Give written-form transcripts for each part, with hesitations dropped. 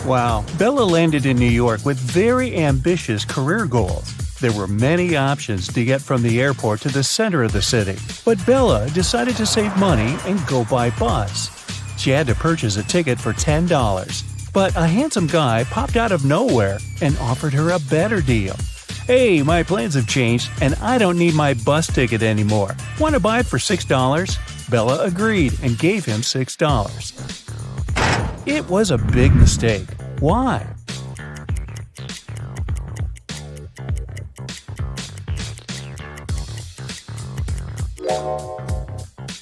Wow, Bella landed in New York with very ambitious career goals. There were many options to get from the airport to the center of the city, but Bella decided to save money and go by bus. She had to purchase a ticket for $10, but a handsome guy popped out of nowhere and offered her a better deal. "Hey, my plans have changed and I don't need my bus ticket anymore. Want to buy it for $6? Bella agreed and gave him $6. It was a big mistake. Why?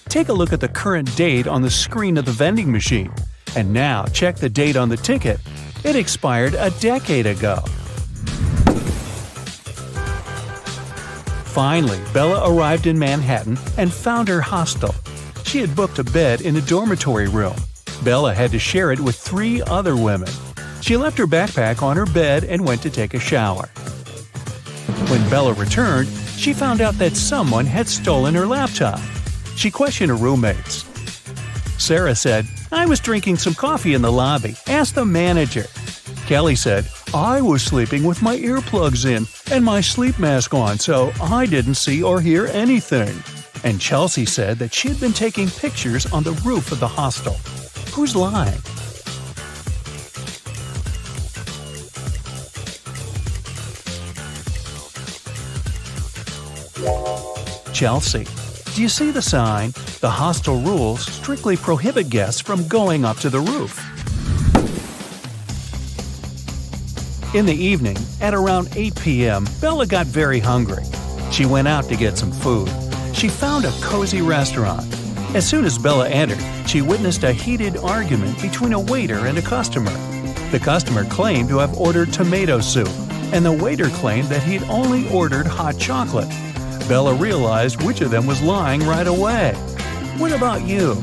Take a look at the current date on the screen of the vending machine. And now check the date on the ticket. It expired a decade ago. Finally, Bella arrived in Manhattan and found her hostel. She had booked a bed in a dormitory room. Bella had to share it with 3 other women. She left her backpack on her bed and went to take a shower. When Bella returned, she found out that someone had stolen her laptop. She questioned her roommates. Sarah said, "I was drinking some coffee in the lobby. Ask the manager." Kelly said, "I was sleeping with my earplugs in and my sleep mask on, so I didn't see or hear anything." And Chelsea said that she had been taking pictures on the roof of the hostel. Who's lying? Chelsea. Do you see the sign? The hostel rules strictly prohibit guests from going up to the roof. In the evening, at around 8 p.m., Bella got very hungry. She went out to get some food. She found a cozy restaurant. As soon as Bella entered, she witnessed a heated argument between a waiter and a customer. The customer claimed to have ordered tomato soup, and the waiter claimed that he'd only ordered hot chocolate. Bella realized which of them was lying right away. What about you?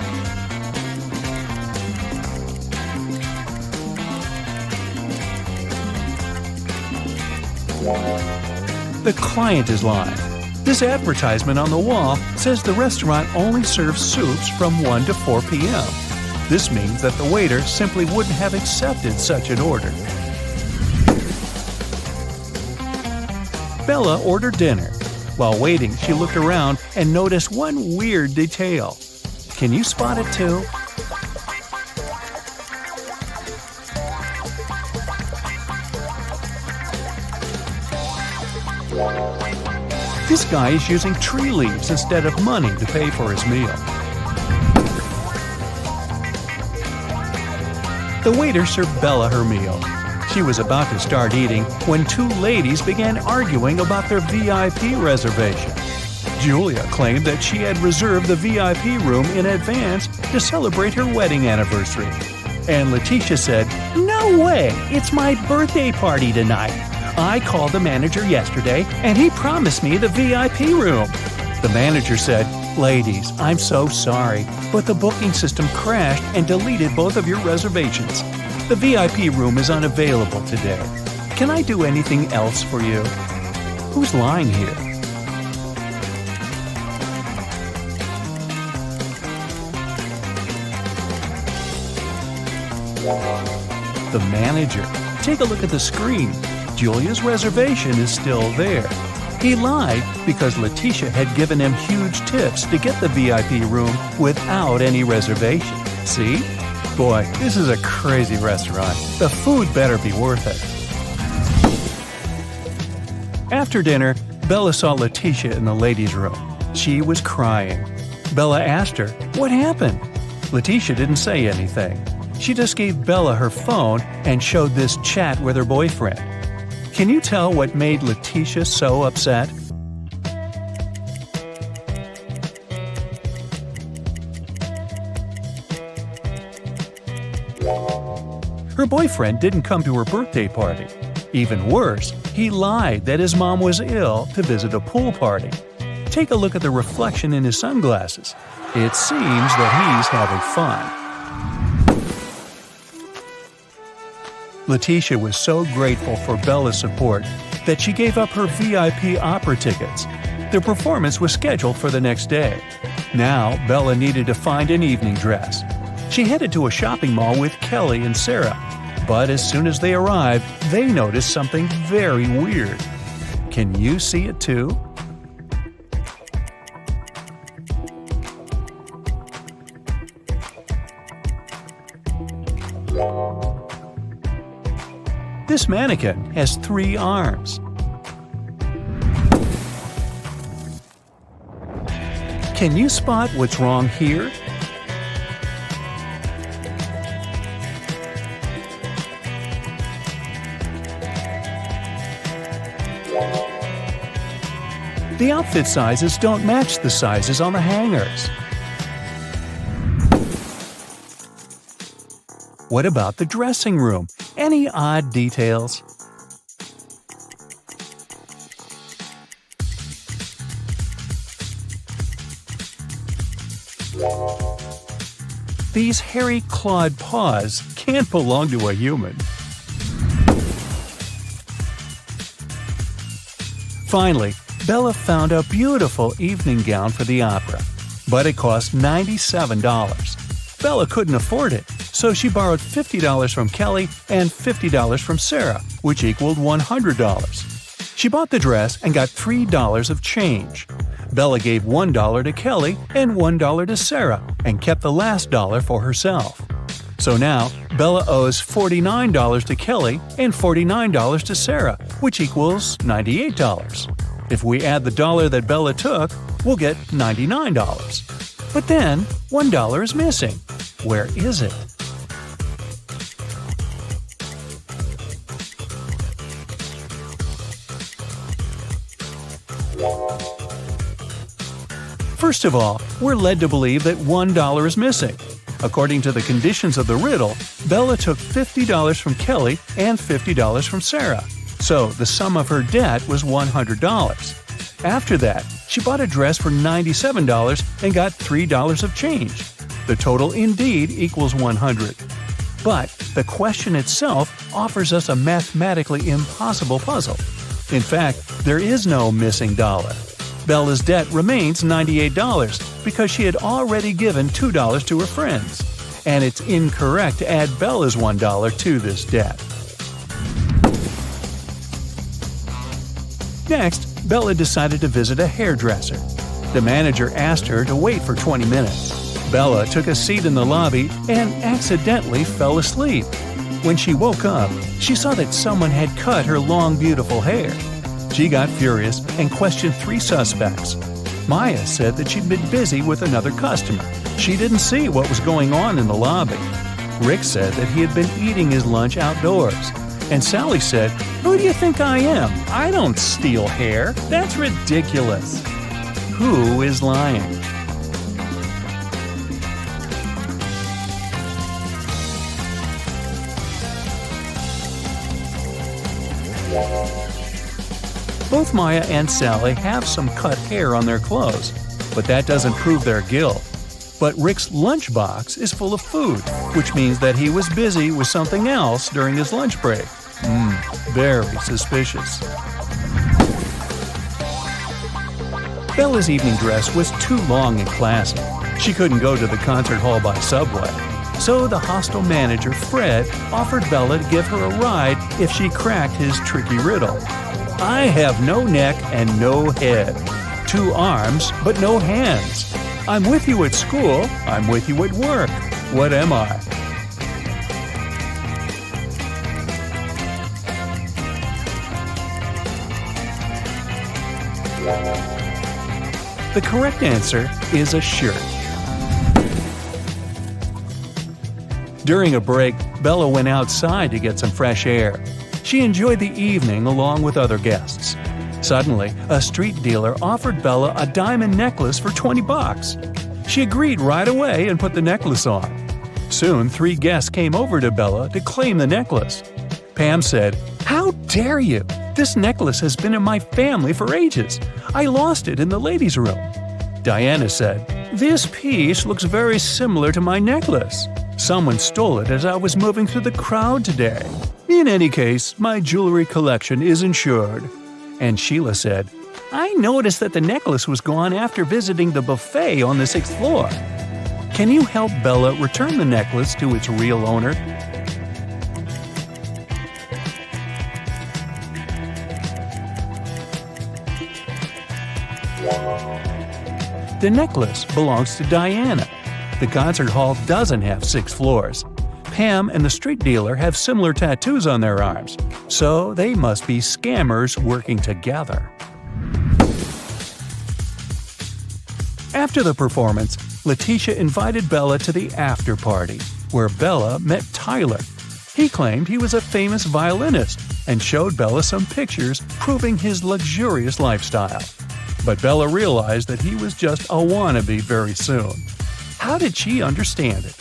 The client is lying. This advertisement on the wall says the restaurant only serves soups from 1 to 4 p.m. This means that the waiter simply wouldn't have accepted such an order. Bella ordered dinner. While waiting, she looked around and noticed one weird detail. Can you spot it too? This guy is using tree leaves instead of money to pay for his meal. The waiter served Bella her meal. She was about to start eating when 2 ladies began arguing about their VIP reservation. Julia claimed that she had reserved the VIP room in advance to celebrate her wedding anniversary. And Letitia said, "No way! It's my birthday party tonight. I called the manager yesterday and he promised me the VIP room." The manager said, "Ladies, I'm so sorry, but the booking system crashed and deleted both of your reservations. The VIP room is unavailable today. Can I do anything else for you?" Who's lying here? The manager. Take a look at the screen. Julia's reservation is still there. He lied because Letitia had given him huge tips to get the VIP room without any reservation. See? Boy, this is a crazy restaurant. The food better be worth it. After dinner, Bella saw Letitia in the ladies' room. She was crying. Bella asked her, "What happened?" Letitia didn't say anything. She just gave Bella her phone and showed this chat with her boyfriend. Can you tell what made Letitia so upset? Her boyfriend didn't come to her birthday party. Even worse, he lied that his mom was ill to visit a pool party. Take a look at the reflection in his sunglasses. It seems that he's having fun. Letitia was so grateful for Bella's support that she gave up her VIP opera tickets. The performance was scheduled for the next day. Now, Bella needed to find an evening dress. She headed to a shopping mall with Kelly and Sarah, But as soon as they arrived, they noticed something very weird. Can you see it too? This mannequin has 3 arms. Can you spot what's wrong here? The outfit sizes don't match the sizes on the hangers. What about the dressing room? Any odd details? These hairy clawed paws can't belong to a human. Finally, Bella found a beautiful evening gown for the opera, but it cost $97. Bella couldn't afford it, so she borrowed $50 from Kelly and $50 from Sarah, which equaled $100. She bought the dress and got $3 of change. Bella gave $1 to Kelly and $1 to Sarah and kept the last dollar for herself. So now, Bella owes $49 to Kelly and $49 to Sarah, which equals $98. If we add the dollar that Bella took, we'll get $99. But then, $1 is missing. Where is it? First of all, we're led to believe that $1 is missing. According to the conditions of the riddle, Bella took $50 from Kelly and $50 from Sarah, so the sum of her debt was $100. After that, she bought a dress for $97 and got $3 of change. The total indeed equals $100. But the question itself offers us a mathematically impossible puzzle. In fact, there is no missing dollar. Bella's debt remains $98 because she had already given $2 to her friends, and it's incorrect to add Bella's $1 to this debt. Next, Bella decided to visit a hairdresser. The manager asked her to wait for 20 minutes. Bella took a seat in the lobby and accidentally fell asleep. When she woke up, she saw that someone had cut her long, beautiful hair. She got furious and questioned 3 suspects. Maya said that she'd been busy with another customer. She didn't see what was going on in the lobby. Rick said that he had been eating his lunch outdoors. And Sally said, "Who do you think I am? I don't steal hair. That's ridiculous." Who is lying? Both Maya and Sally have some cut hair on their clothes, but that doesn't prove their guilt. But Rick's lunchbox is full of food, which means that he was busy with something else during his lunch break. Very suspicious. Bella's evening dress was too long and classy. She couldn't go to the concert hall by subway. So the hostel manager, Fred, offered Bella to give her a ride if she cracked his tricky riddle. I have no neck and no head. 2 arms, but no hands. I'm with you at school, I'm with you at work. What am I? The correct answer is a shirt. During a break, Bella went outside to get some fresh air. She enjoyed the evening along with other guests. Suddenly, a street dealer offered Bella a diamond necklace for $20. She agreed right away and put the necklace on. Soon, 3 guests came over to Bella to claim the necklace. Pam said, "How dare you? This necklace has been in my family for ages. I lost it in the ladies' room." Diana said, "This piece looks very similar to my necklace. Someone stole it as I was moving through the crowd today. In any case, my jewelry collection is insured." And Sheila said, "I noticed that the necklace was gone after visiting the buffet on the 6th floor. Can you help Bella return the necklace to its real owner?" The necklace belongs to Diana. The concert hall doesn't have 6 floors. Pam and the street dealer have similar tattoos on their arms, so they must be scammers working together. After the performance, Letitia invited Bella to the after party, where Bella met Tyler. He claimed he was a famous violinist and showed Bella some pictures proving his luxurious lifestyle. But Bella realized that he was just a wannabe very soon. How did she understand it?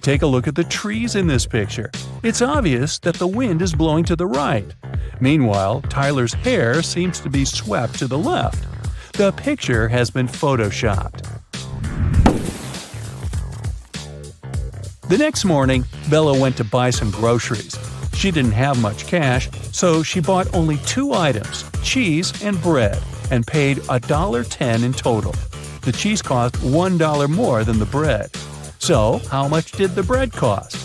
Take a look at the trees in this picture. It's obvious that the wind is blowing to the right. Meanwhile, Tyler's hair seems to be swept to the left. The picture has been photoshopped. The next morning, Bella went to buy some groceries. She didn't have much cash, so she bought only 2 items, cheese and bread, and paid $1.10 in total. The cheese cost $1 more than the bread. So, how much did the bread cost?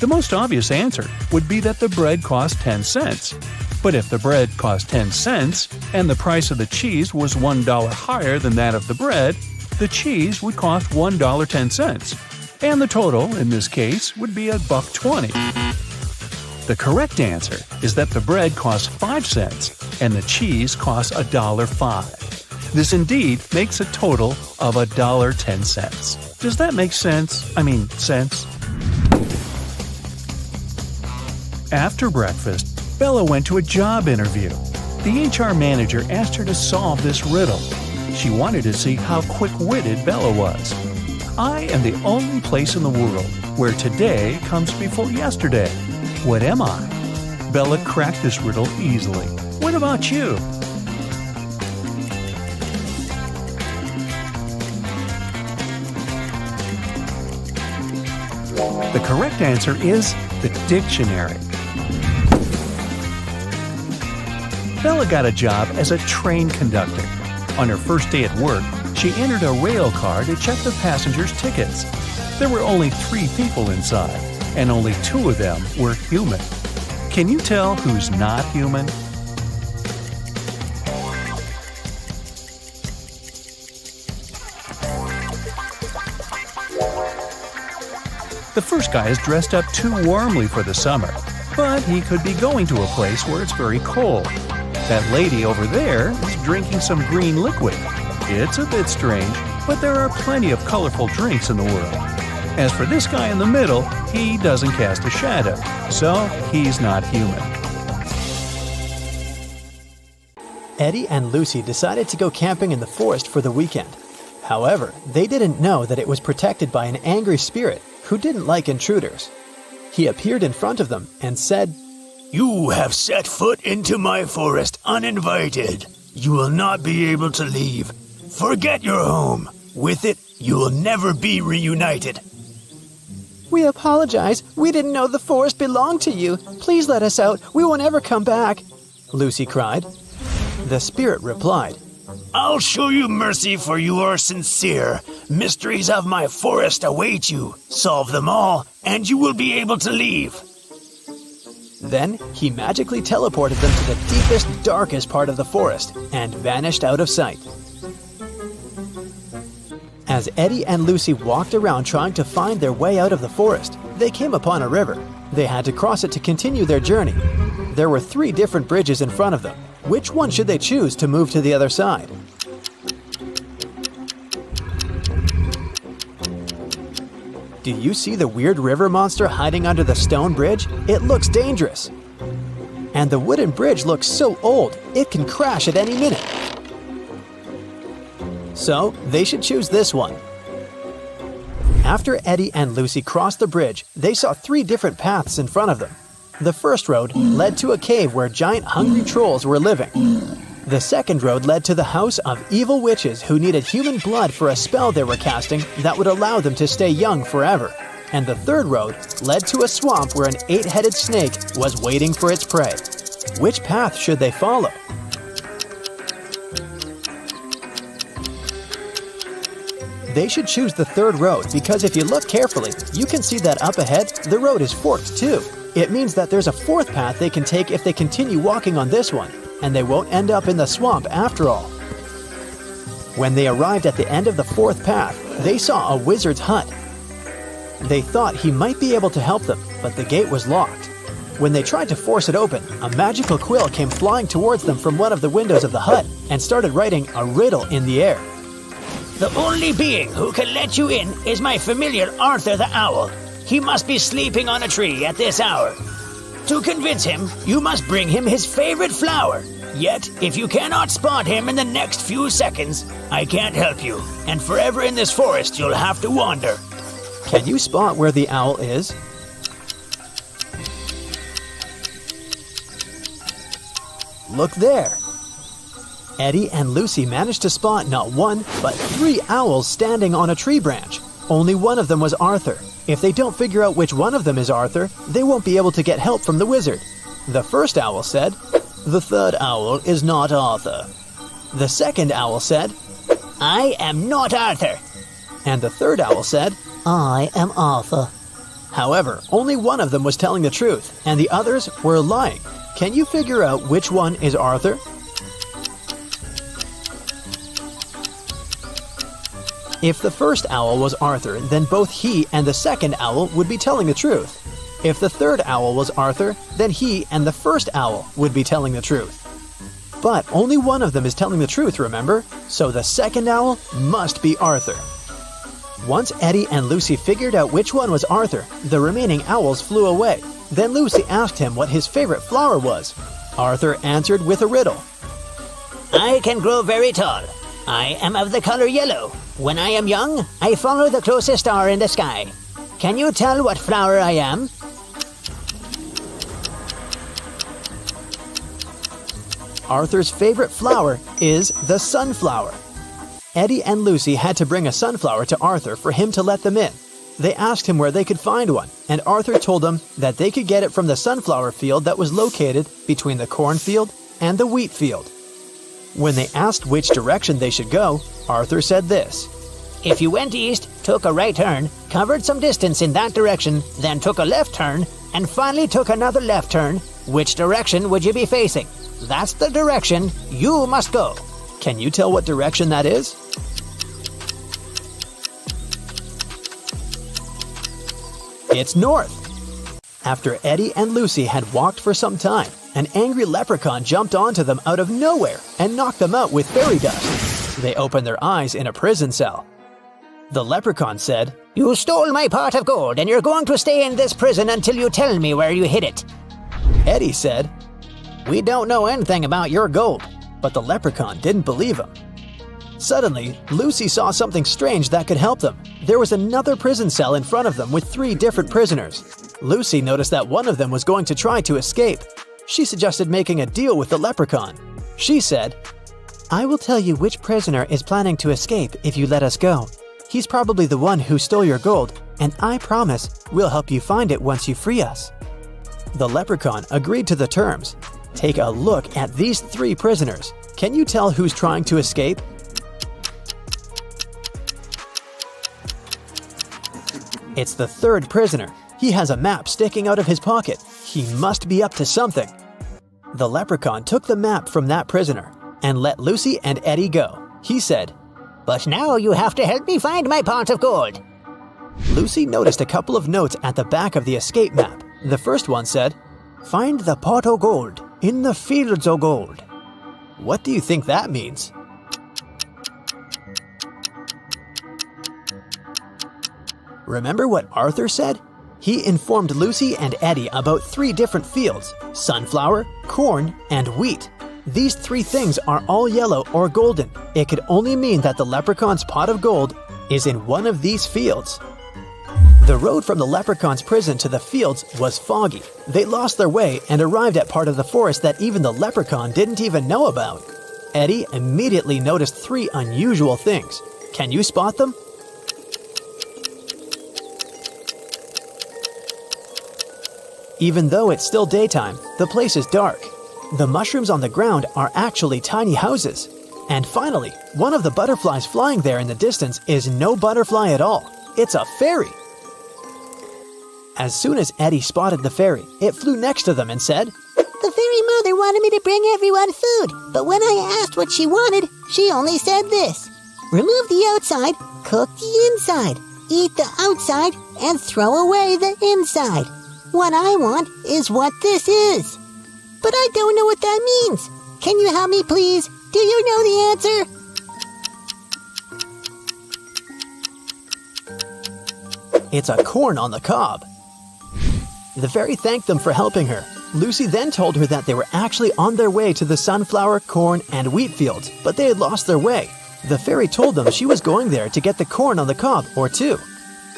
The most obvious answer would be that the bread cost 10 cents. But if the bread cost 10 cents and the price of the cheese was $1 higher than that of the bread, the cheese would cost $1.10, and the total in this case would be $1.20. The correct answer is that the bread costs 5 cents and the cheese costs $1.05. This indeed makes a total of $1.10. Does that make sense? Sense? After breakfast, Bella went to a job interview. The HR manager asked her to solve this riddle. She wanted to see how quick-witted Bella was. I am the only place in the world where today comes before yesterday. What am I? Bella cracked this riddle easily. What about you? The correct answer is the dictionary. Bella got a job as a train conductor. On her first day at work, she entered a rail car to check the passengers' tickets. There were only 3 people inside, and only 2 of them were human. Can you tell who's not human? The first guy is dressed up too warmly for the summer, but he could be going to a place where it's very cold. That lady over there is drinking some green liquid. It's a bit strange, but there are plenty of colorful drinks in the world. As for this guy in the middle, he doesn't cast a shadow, so he's not human. Eddie and Lucy decided to go camping in the forest for the weekend. However, they didn't know that it was protected by an angry spirit who didn't like intruders. He appeared in front of them and said, "You have set foot into my forest uninvited. You will not be able to leave. Forget your home. With it, you will never be reunited." "We apologize. We didn't know the forest belonged to you. Please let us out. We will never come back," Lucy cried. The spirit replied, "I'll show you mercy, for you are sincere. Mysteries of my forest await you. Solve them all, and you will be able to leave." Then he magically teleported them to the deepest, darkest part of the forest and vanished out of sight. As Eddie and Lucy walked around trying to find their way out of the forest, they came upon a river. They had to cross it to continue their journey. There were 3 different bridges in front of them. Which one should they choose to move to the other side? Do you see the weird river monster hiding under the stone bridge? It looks dangerous. And the wooden bridge looks so old, it can crash at any minute. So, they should choose this one. After Eddie and Lucy crossed the bridge, they saw 3 different paths in front of them. The first road led to a cave where giant hungry trolls were living. The second road led to the house of evil witches who needed human blood for a spell they were casting that would allow them to stay young forever. And the third road led to a swamp where an 8-headed snake was waiting for its prey. Which path should they follow? They should choose the third road because if you look carefully, you can see that up ahead, the road is forked too. It means that there's a fourth path they can take if they continue walking on this one, and they won't end up in the swamp after all. When they arrived at the end of the fourth path, they saw a wizard's hut. They thought he might be able to help them, but the gate was locked. When they tried to force it open, a magical quill came flying towards them from one of the windows of the hut and started writing a riddle in the air. The only being who can let you in is my familiar Arthur the Owl. He must be sleeping on a tree at this hour. To convince him, you must bring him his favorite flower. Yet, if you cannot spot him in the next few seconds, I can't help you, and forever in this forest you'll have to wander. Can you spot where the owl is? Look there! Eddie and Lucy managed to spot not one, but 3 owls standing on a tree branch. Only one of them was Arthur. If they don't figure out which one of them is Arthur, they won't be able to get help from the wizard. The first owl said, "The third owl is not Arthur." The second owl said, I am not Arthur. and the third owl said, I am Arthur. However, only one of them was telling the truth, and the others were lying. Can you figure out which one is Arthur? If the first owl was Arthur, then both he and the second owl would be telling the truth. If the third owl was Arthur, then he and the first owl would be telling the truth. But only one of them is telling the truth, remember? So the second owl must be Arthur. Once Eddie and Lucy figured out which one was Arthur, the remaining owls flew away. Then Lucy asked him what his favorite flower was. Arthur answered with a riddle. I can grow very tall. I am of the color yellow. When I am young, I follow the closest star in the sky. Can you tell what flower I am? Arthur's favorite flower is the sunflower. Eddie and Lucy had to bring a sunflower to Arthur for him to let them in. They asked him where they could find one, and Arthur told them that they could get it from the sunflower field that was located between the cornfield and the wheat field. When they asked which direction they should go, Arthur said this. If you went east, took a right turn, covered some distance in that direction, then took a left turn, and finally took another left turn, which direction would you be facing? That's the direction you must go. Can you tell what direction that is? It's north. After Eddie and Lucy had walked for some time, an angry leprechaun jumped onto them out of nowhere and knocked them out with fairy dust. They opened their eyes in a prison cell. The leprechaun said, You stole my pot of gold and you're going to stay in this prison until you tell me where you hid it. Eddie said, We don't know anything about your gold, but the leprechaun didn't believe him. Suddenly, Lucy saw something strange that could help them. There was another prison cell in front of them with 3 different prisoners. Lucy noticed that one of them was going to try to escape. She suggested making a deal with the leprechaun. She said, I will tell you which prisoner is planning to escape if you let us go. He's probably the one who stole your gold, and I promise we'll help you find it once you free us. The leprechaun agreed to the terms. Take a look at these 3 prisoners. Can you tell who's trying to escape? It's the 3rd prisoner. He has a map sticking out of his pocket. He must be up to something. The leprechaun took the map from that prisoner and let Lucy and Eddie go. He said, But now you have to help me find my pot of gold. Lucy noticed a couple of notes at the back of the escape map. The first one said, Find the pot o' gold in the fields o' gold. What do you think that means? Remember what Arthur said? He informed Lucy and Eddie about 3 different fields: sunflower, corn, and wheat. These 3 things are all yellow or golden. It could only mean that the leprechaun's pot of gold is in one of these fields. The road from the leprechaun's prison to the fields was foggy. They lost their way and arrived at part of the forest that even the leprechaun didn't even know about. Eddie immediately noticed 3 unusual things. Can you spot them? Even though it's still daytime, the place is dark. The mushrooms on the ground are actually tiny houses. And finally, one of the butterflies flying there in the distance is no butterfly at all. It's a fairy. As soon as Eddie spotted the fairy, it flew next to them and said, "The fairy mother wanted me to bring everyone food, but when I asked what she wanted, she only said this: remove the outside, cook the inside, eat the outside, and throw away the inside. What I want is what this is. But I don't know what that means. Can you help me, please? Do you know the answer?" "It's a corn on the cob." The fairy thanked them for helping her. Lucy then told her that they were actually on their way to the sunflower, corn, and wheat fields, but they had lost their way. The fairy told them she was going there to get the corn on the cob or two.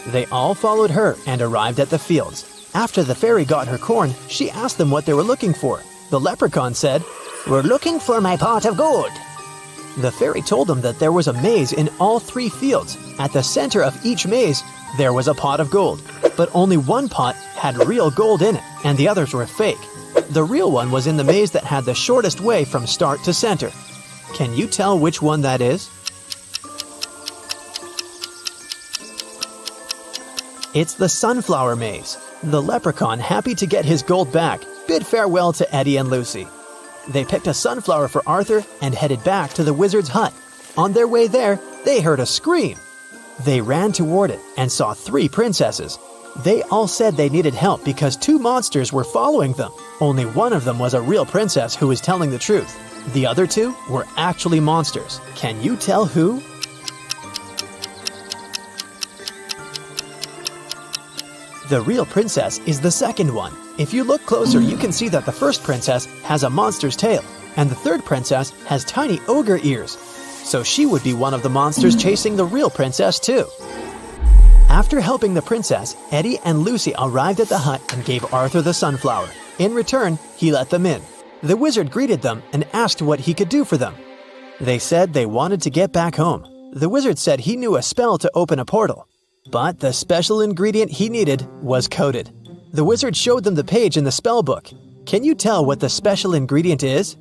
They all followed her and arrived at the fields. After the fairy got her corn, she asked them what they were looking for. The leprechaun said, "We're looking for my pot of gold." The fairy told them that there was a maze in all 3 fields. At the center of each maze, there was a pot of gold, but only one pot had real gold in it, and the others were fake. The real one was in the maze that had the shortest way from start to center. Can you tell which one that is? It's the sunflower maze. The leprechaun, happy to get his gold back, bid farewell to Eddie and Lucy. They picked a sunflower for Arthur and headed back to the wizard's hut. On their way there, they heard a scream. They ran toward it and saw 3 princesses. They all said they needed help because 2 monsters were following them. Only one of them was a real princess who was telling the truth. The other 2 were actually monsters. Can you tell who? The real princess is the second one. If you look closer, you can see that the first princess has a monster's tail, and the third princess has tiny ogre ears. So she would be one of the monsters chasing the real princess too. After helping the princess, Eddie and Lucy arrived at the hut and gave Arthur the sunflower. In return, he let them in. The wizard greeted them and asked what he could do for them. They said they wanted to get back home. The wizard said he knew a spell to open a portal, but the special ingredient he needed was coded. The wizard showed them the page in the spell book. Can you tell what the special ingredient is?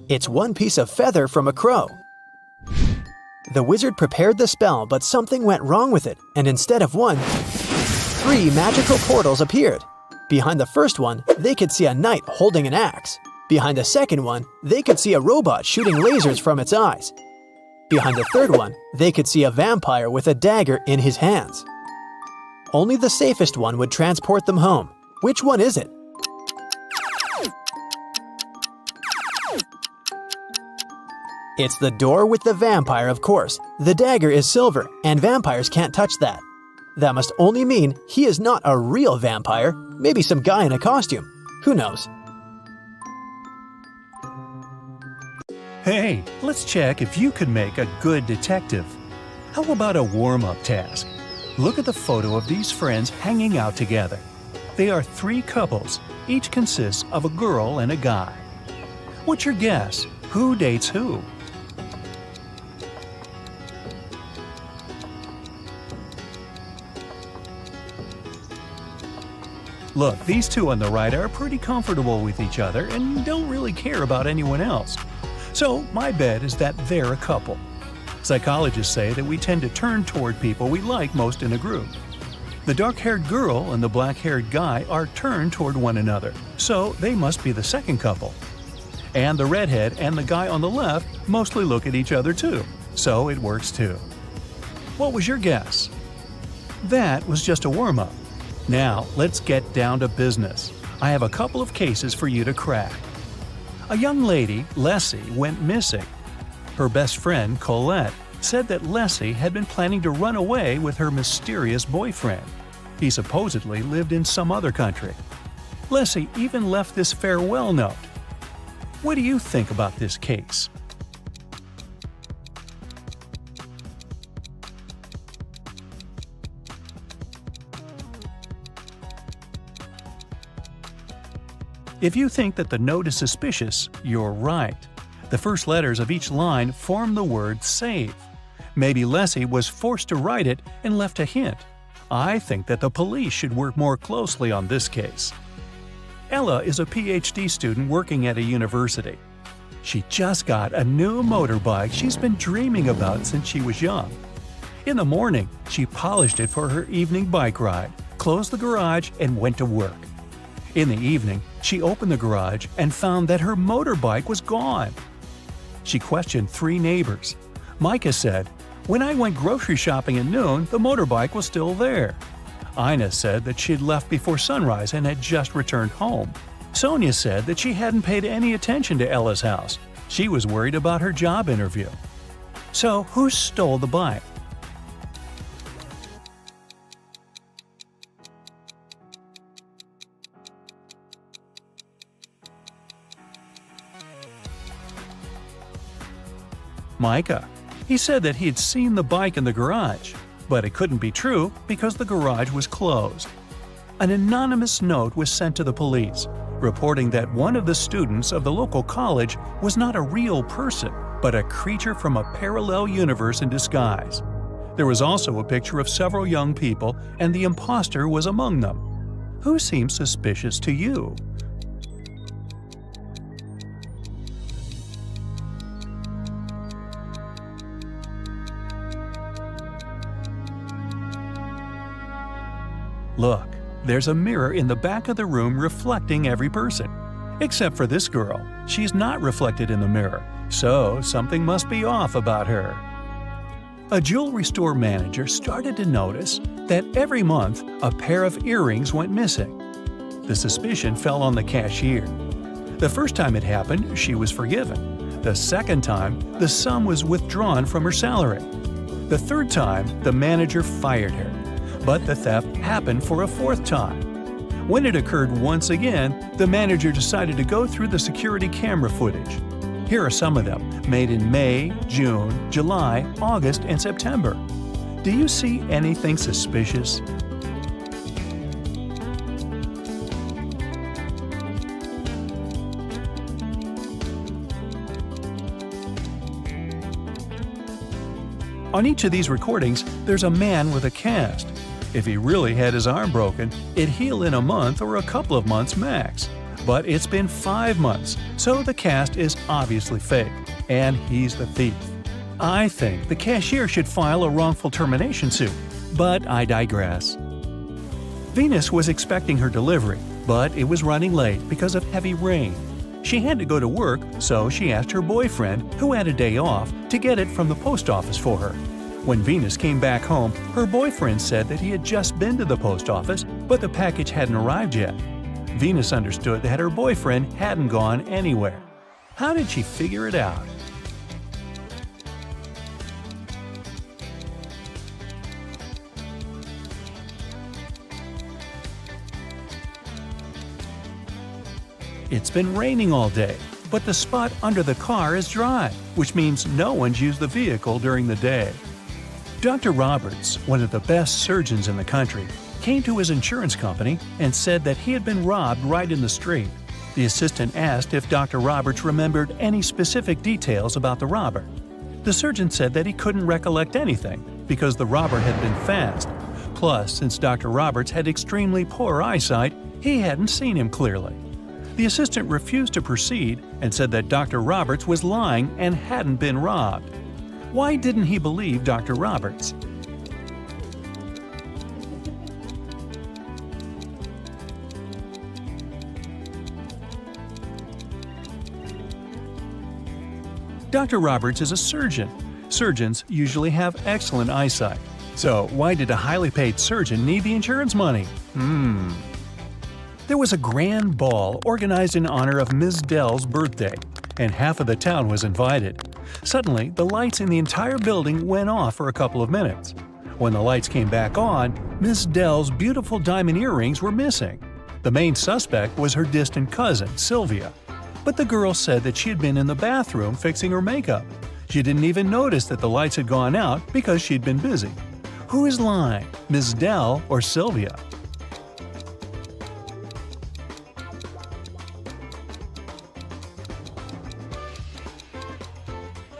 It's one piece of feather from a crow. The wizard prepared the spell, but something went wrong with it, and instead of 1, 3 magical portals appeared. Behind the first one, they could see a knight holding an axe. Behind the second one, they could see a robot shooting lasers from its eyes. Behind the third one, they could see a vampire with a dagger in his hands. Only the safest one would transport them home. Which one is it? It's the door with the vampire, of course. The dagger is silver, and vampires can't touch that. That must only mean he is not a real vampire, maybe some guy in a costume. Who knows? Hey, let's check if you could make a good detective. How about a warm-up task? Look at the photo of these friends hanging out together. They are 3 couples. Each consists of a girl and a guy. What's your guess? Who dates who? Look, these 2 on the right are pretty comfortable with each other and don't really care about anyone else. So my bet is that they're a couple. Psychologists say that we tend to turn toward people we like most in a group. The dark-haired girl and the black-haired guy are turned toward one another, so they must be the second couple. And the redhead and the guy on the left mostly look at each other too, so it works too. What was your guess? That was just a warm-up. Now, let's get down to business. I have a couple of cases for you to crack. A young lady, Leslie, went missing. Her best friend, Colette, said that Leslie had been planning to run away with her mysterious boyfriend. He supposedly lived in some other country. Leslie even left this farewell note. What do you think about this case? If you think that the note is suspicious, you're right. The first letters of each line form the word save. Maybe Leslie was forced to write it and left a hint. I think that the police should work more closely on this case. Ella is a PhD student working at a university. She just got a new motorbike she's been dreaming about since she was young. In the morning, she polished it for her evening bike ride, closed the garage, and went to work. In the evening, she opened the garage and found that her motorbike was gone. She questioned 3 neighbors. Micah said, "When I went grocery shopping at noon, the motorbike was still there." Ina said that she'd left before sunrise and had just returned home. Sonia said that she hadn't paid any attention to Ella's house. She was worried about her job interview. So, who stole the bike? Micah. He said that he had seen the bike in the garage, but it couldn't be true because the garage was closed. An anonymous note was sent to the police, reporting that one of the students of the local college was not a real person, but a creature from a parallel universe in disguise. There was also a picture of several young people, and the imposter was among them. Who seems suspicious to you? Look, there's a mirror in the back of the room reflecting every person. Except for this girl. She's not reflected in the mirror, so something must be off about her. A jewelry store manager started to notice that every month a pair of earrings went missing. The suspicion fell on the cashier. The first time it happened, she was forgiven. The second time, the sum was withdrawn from her salary. The third time, the manager fired her. But the theft happened for a fourth time. When it occurred once again, the manager decided to go through the security camera footage. Here are some of them, made in May, June, July, August, and September. Do you see anything suspicious? On each of these recordings, there's a man with a cast. If he really had his arm broken, it'd heal in a month or a couple of months max. But it's been 5 months, so the cast is obviously fake, and he's the thief. I think the cashier should file a wrongful termination suit, but I digress. Venus was expecting her delivery, but it was running late because of heavy rain. She had to go to work, so she asked her boyfriend, who had a day off, to get it from the post office for her. When Venus came back home, her boyfriend said that he had just been to the post office, but the package hadn't arrived yet. Venus understood that her boyfriend hadn't gone anywhere. How did she figure it out? It's been raining all day, but the spot under the car is dry, which means no one's used the vehicle during the day. Dr. Roberts, one of the best surgeons in the country, came to his insurance company and said that he had been robbed right in the street. The assistant asked if Dr. Roberts remembered any specific details about the robber. The surgeon said that he couldn't recollect anything because the robber had been fast. Plus, since Dr. Roberts had extremely poor eyesight, he hadn't seen him clearly. The assistant refused to proceed and said that Dr. Roberts was lying and hadn't been robbed. Why didn't he believe Dr. Roberts? Dr. Roberts is a surgeon. Surgeons usually have excellent eyesight. So why did a highly paid surgeon need the insurance money? There was a grand ball organized in honor of Ms. Dell's birthday, and half of the town was invited. Suddenly, the lights in the entire building went off for a couple of minutes. When the lights came back on, Ms. Dell's beautiful diamond earrings were missing. The main suspect was her distant cousin, Sylvia. But the girl said that she had been in the bathroom fixing her makeup. She didn't even notice that the lights had gone out because she'd been busy. Who is lying, Ms. Dell or Sylvia?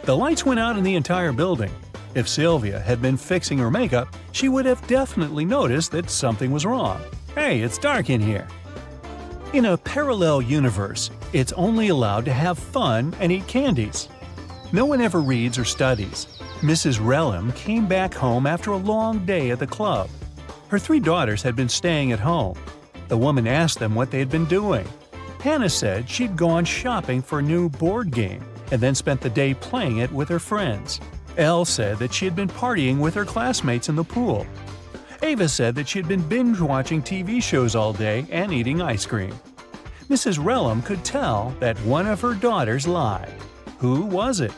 The lights went out in the entire building. If Sylvia had been fixing her makeup, she would have definitely noticed that something was wrong. Hey, it's dark in here. In a parallel universe, it's only allowed to have fun and eat candies. No one ever reads or studies. Mrs. Relham came back home after a long day at the club. Her 3 daughters had been staying at home. The woman asked them what they had been doing. Hannah said she'd gone shopping for a new board game and then spent the day playing it with her friends. Elle said that she had been partying with her classmates in the pool. Ava said that she had been binge-watching TV shows all day and eating ice cream. Mrs. Relham could tell that one of her daughters lied. Who was it?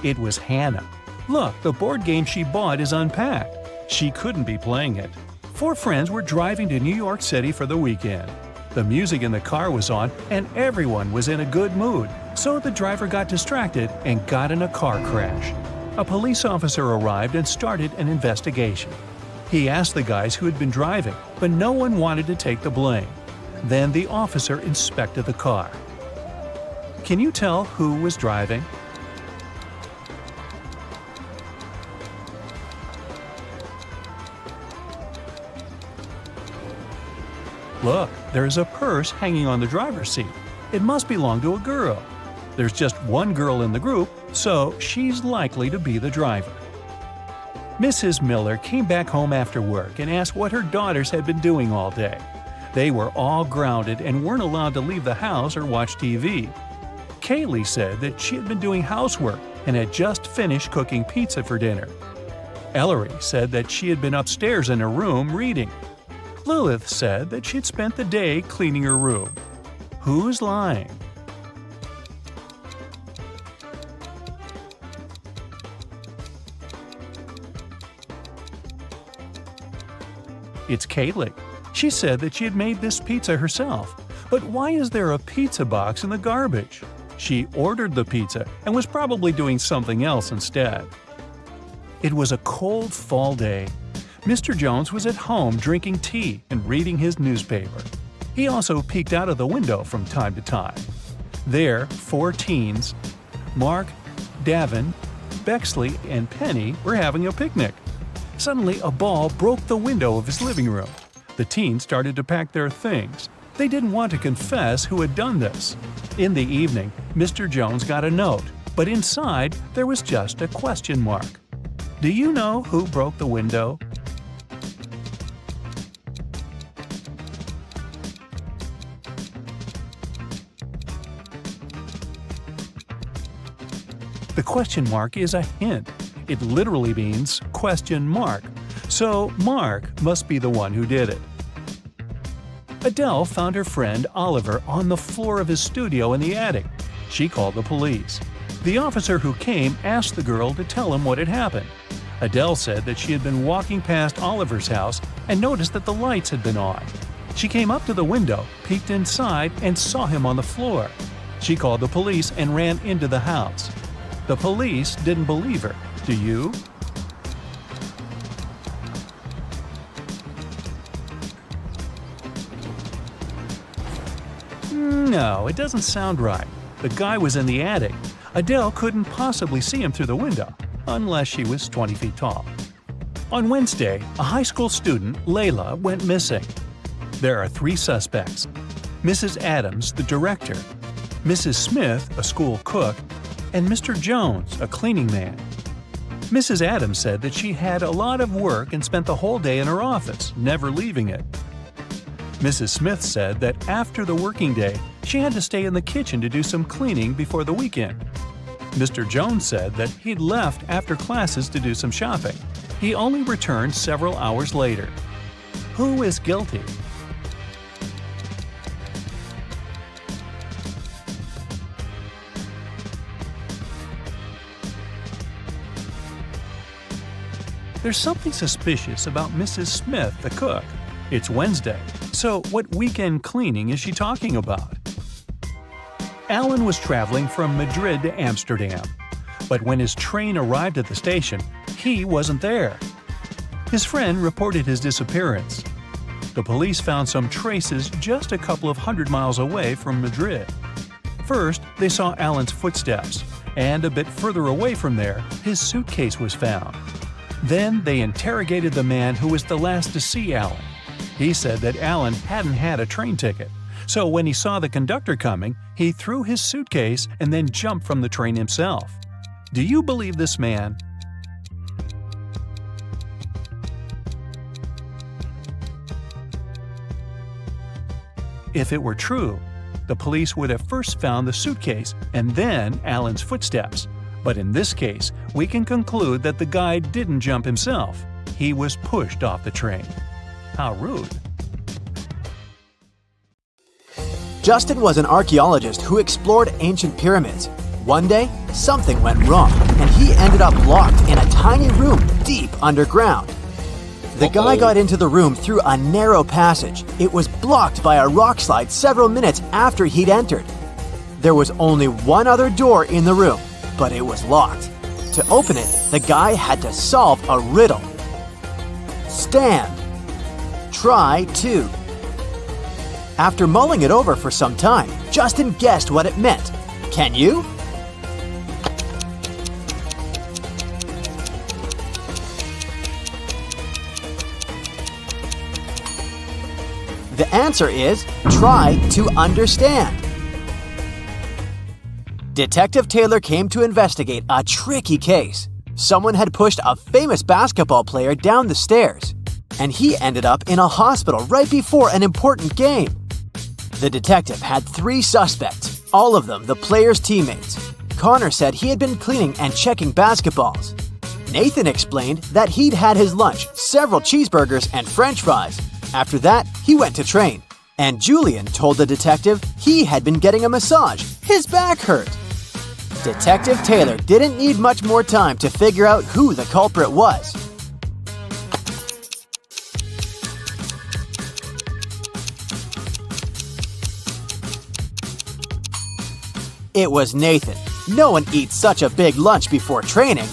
It was Hannah. Look, the board game she bought is unpacked. She couldn't be playing it. 4 friends were driving to New York City for the weekend. The music in the car was on and everyone was in a good mood, so the driver got distracted and got in a car crash. A police officer arrived and started an investigation. He asked the guys who had been driving, but no one wanted to take the blame. Then the officer inspected the car. Can you tell who was driving? Look, there is a purse hanging on the driver's seat. It must belong to a girl. There's just one girl in the group, so she's likely to be the driver. Mrs. Miller came back home after work and asked what her daughters had been doing all day. They were all grounded and weren't allowed to leave the house or watch TV. Kaylee said that she had been doing housework and had just finished cooking pizza for dinner. Ellery said that she had been upstairs in her room reading. Lilith said that she'd spent the day cleaning her room. Who's lying? It's Kaylee. She said that she had made this pizza herself. But why is there a pizza box in the garbage? She ordered the pizza and was probably doing something else instead. It was a cold fall day. Mr. Jones was at home drinking tea and reading his newspaper. He also peeked out of the window from time to time. There, 4 teens, Mark, Davin, Bexley, and Penny, were having a picnic. Suddenly, a ball broke the window of his living room. The teens started to pack their things. They didn't want to confess who had done this. In the evening, Mr. Jones got a note, but inside there was just a question mark. Do you know who broke the window? The question mark is a hint. It literally means question mark. So Mark must be the one who did it. Adele found her friend Oliver on the floor of his studio in the attic. She called the police. The officer who came asked the girl to tell him what had happened. Adele said that she had been walking past Oliver's house and noticed that the lights had been on. She came up to the window, peeked inside, and saw him on the floor. She called the police and ran into the house. The police didn't believe her. Do you? No, it doesn't sound right. The guy was in the attic. Adele couldn't possibly see him through the window, unless she was 20 feet tall. On Wednesday, a high school student, Layla, went missing. There are 3 suspects: Mrs. Adams, the director, Mrs. Smith, a school cook, and Mr. Jones, a cleaning man. Mrs. Adams said that she had a lot of work and spent the whole day in her office, never leaving it. Mrs. Smith said that after the working day, she had to stay in the kitchen to do some cleaning before the weekend. Mr. Jones said that he'd left after classes to do some shopping. He only returned several hours later. Who is guilty? There's something suspicious about Mrs. Smith, the cook. It's Wednesday, so what weekend cleaning is she talking about? Alan was traveling from Madrid to Amsterdam, but when his train arrived at the station, he wasn't there. His friend reported his disappearance. The police found some traces just a couple of 100 miles away from Madrid. First, they saw Alan's footsteps, and a bit further away from there, his suitcase was found. Then they interrogated the man who was the last to see Alan. He said that Alan hadn't had a train ticket, so when he saw the conductor coming, he threw his suitcase and then jumped from the train himself. Do you believe this man? If it were true, the police would have first found the suitcase and then Alan's footsteps. But in this case, we can conclude that the guy didn't jump himself. He was pushed off the train. How rude. Justin was an archaeologist who explored ancient pyramids. One day, something went wrong, and he ended up locked in a tiny room deep underground. The guy got into the room through a narrow passage. It was blocked by a rock slide several minutes after he'd entered. There was only one other door in the room, but it was locked. To open it, the guy had to solve a riddle. Stand. Try to. After mulling it over for some time, Justin guessed what it meant. Can you? The answer is try to understand. Detective Taylor came to investigate a tricky case. Someone had pushed a famous basketball player down the stairs, and he ended up in a hospital right before an important game. The detective had 3 suspects, all of them the player's teammates. Connor said he had been cleaning and checking basketballs. Nathan explained that he'd had his lunch, several cheeseburgers and french fries. After that, he went to train. And Julian told the detective he had been getting a massage. His back hurt. Detective Taylor didn't need much more time to figure out who the culprit was. It was Nathan. No one eats such a big lunch before training.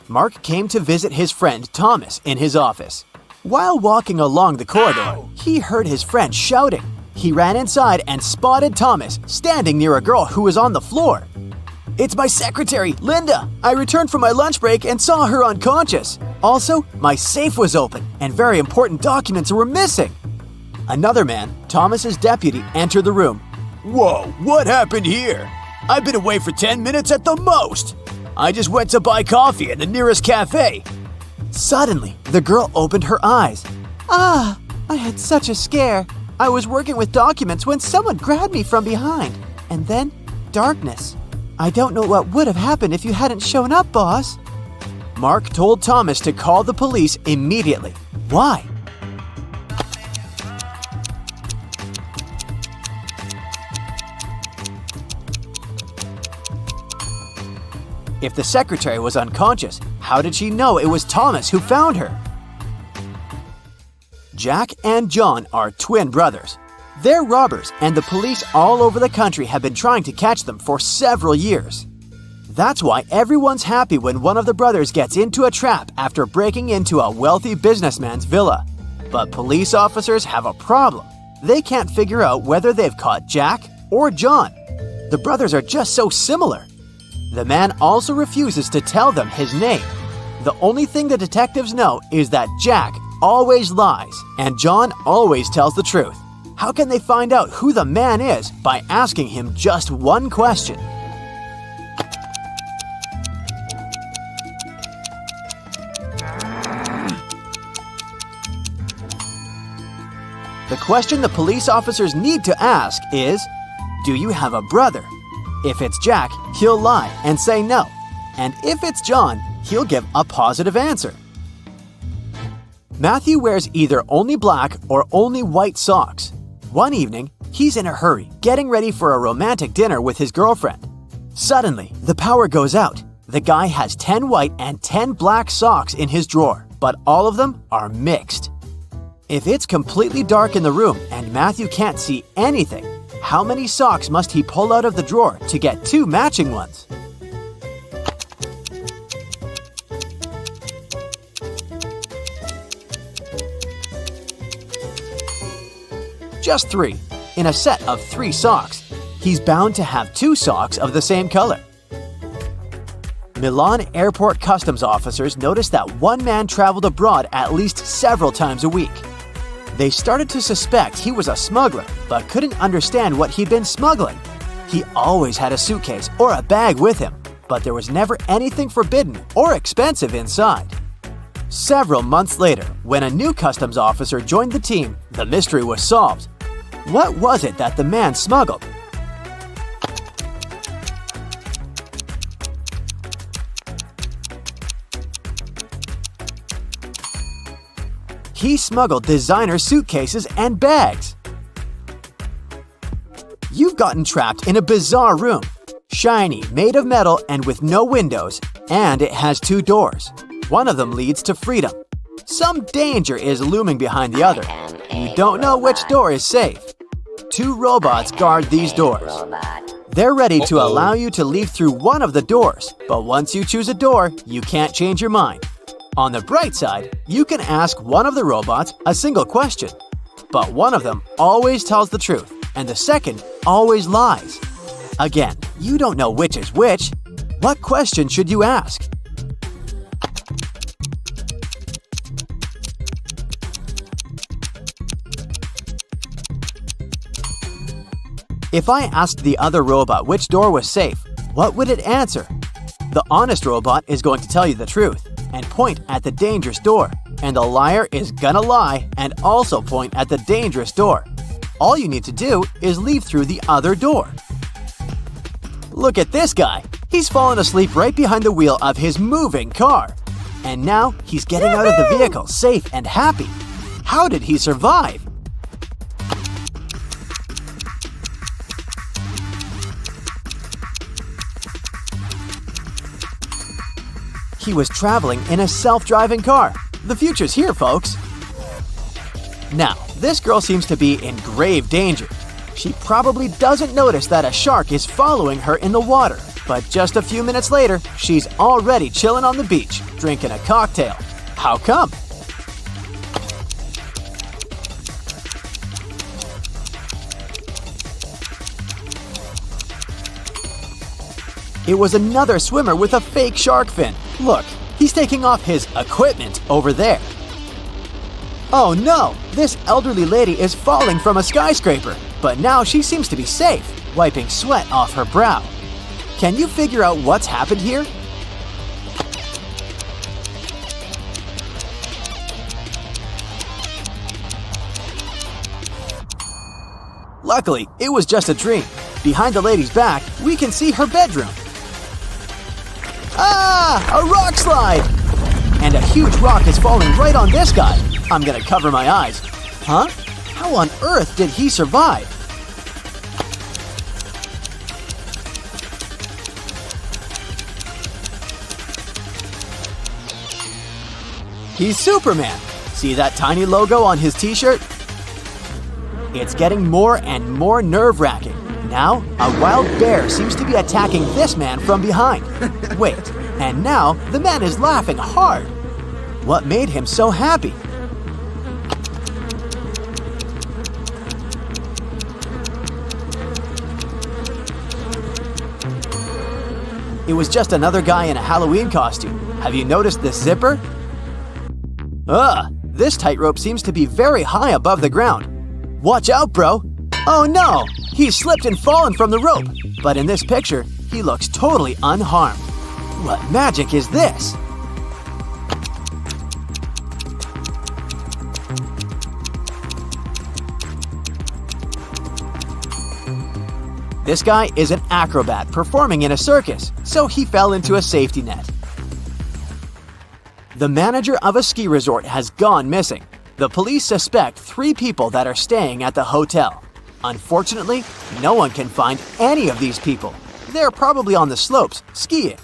Mark came to visit his friend Thomas in his office. While walking along the corridor, he heard his friend shouting. He ran inside and spotted Thomas standing near a girl who was on the floor. "It's my secretary, Linda. I returned from my lunch break and saw her unconscious. Also, my safe was open and very important documents were missing." Another man, Thomas's deputy, entered the room. "Whoa, what happened here? I've been away for 10 minutes at the most. I just went to buy coffee at the nearest cafe." Suddenly, the girl opened her eyes. "Ah, I had such a scare. I was working with documents when someone grabbed me from behind. And then, darkness. I don't know what would have happened if you hadn't shown up, boss." Mark told Thomas to call the police immediately. Why? If the secretary was unconscious, how did she know it was Thomas who found her? Jack and John are twin brothers. They're robbers, and the police all over the country have been trying to catch them for several years. That's why everyone's happy when one of the brothers gets into a trap after breaking into a wealthy businessman's villa. But police officers have a problem. They can't figure out whether they've caught Jack or John. The brothers are just so similar. The man also refuses to tell them his name. The only thing the detectives know is that Jack always lies and John always tells the truth. How can they find out who the man is by asking him just one question? The question the police officers need to ask is, do you have a brother? If it's Jack, he'll lie and say no. And if it's John, he'll give a positive answer. Matthew wears either only black or only white socks. One evening, he's in a hurry, getting ready for a romantic dinner with his girlfriend. Suddenly, the power goes out. The guy has 10 white and 10 black socks in his drawer, but all of them are mixed. If it's completely dark in the room and Matthew can't see anything, how many socks must he pull out of the drawer to get 2 matching ones? Just 3, in a set of 3 socks. he's bound to have 2 socks of the same color. Milan airport customs officers noticed that one man traveled abroad at least several times a week. They started to suspect he was a smuggler, but couldn't understand what he'd been smuggling. He always had a suitcase or a bag with him, but there was never anything forbidden or expensive inside. Several months later, when a new customs officer joined the team, the mystery was solved. What was it that the man smuggled? He smuggled designer suitcases and bags. You've gotten trapped in a bizarre room. Shiny, made of metal and with no windows, and it has 2 doors. One of them leads to freedom. Some danger is looming behind the other. You don't know which door is safe. 2 robots guard these doors. They're ready to allow you to leave through one of the doors, but once you choose a door, you can't change your mind. On the bright side, you can ask one of the robots a single question, but one of them always tells the truth, and the second always lies. Again, you don't know which is which. What question should you ask? If I asked the other robot which door was safe, what would it answer? The honest robot is going to tell you the truth and point at the dangerous door, and the liar is gonna lie and also point at the dangerous door. All you need to do is leave through the other door. Look at this guy. He's fallen asleep right behind the wheel of his moving car. And now he's getting out of the vehicle safe and happy. How did he survive? He was traveling in a self-driving car. The future's here, folks. Now, this girl seems to be in grave danger. She probably doesn't notice that a shark is following her in the water, but just a few minutes later, she's already chilling on the beach, drinking a cocktail. How come? It was another swimmer with a fake shark fin. Look, he's taking off his equipment over there. Oh no, this elderly lady is falling from a skyscraper, but now she seems to be safe, wiping sweat off her brow. Can you figure out what's happened here? Luckily, it was just a dream. Behind the lady's back, we can see her bedroom. Ah! A rock slide! And a huge rock is falling right on this guy. I'm gonna cover my eyes. Huh? How on earth did he survive? He's Superman. See that tiny logo on his t-shirt? It's getting more and more nerve-wracking. Now, a wild bear seems to be attacking this man from behind. Wait, and now the man is laughing hard. What made him so happy? It was just another guy in a Halloween costume. Have you noticed this zipper? This tightrope seems to be very high above the ground. Watch out, bro! Oh no! He's slipped and fallen from the rope. But in this picture, he looks totally unharmed. What magic is this? This guy is an acrobat performing in a circus, so he fell into a safety net. The manager of a ski resort has gone missing. The police suspect 3 people that are staying at the hotel. Unfortunately, no one can find any of these people. They're probably on the slopes, skiing.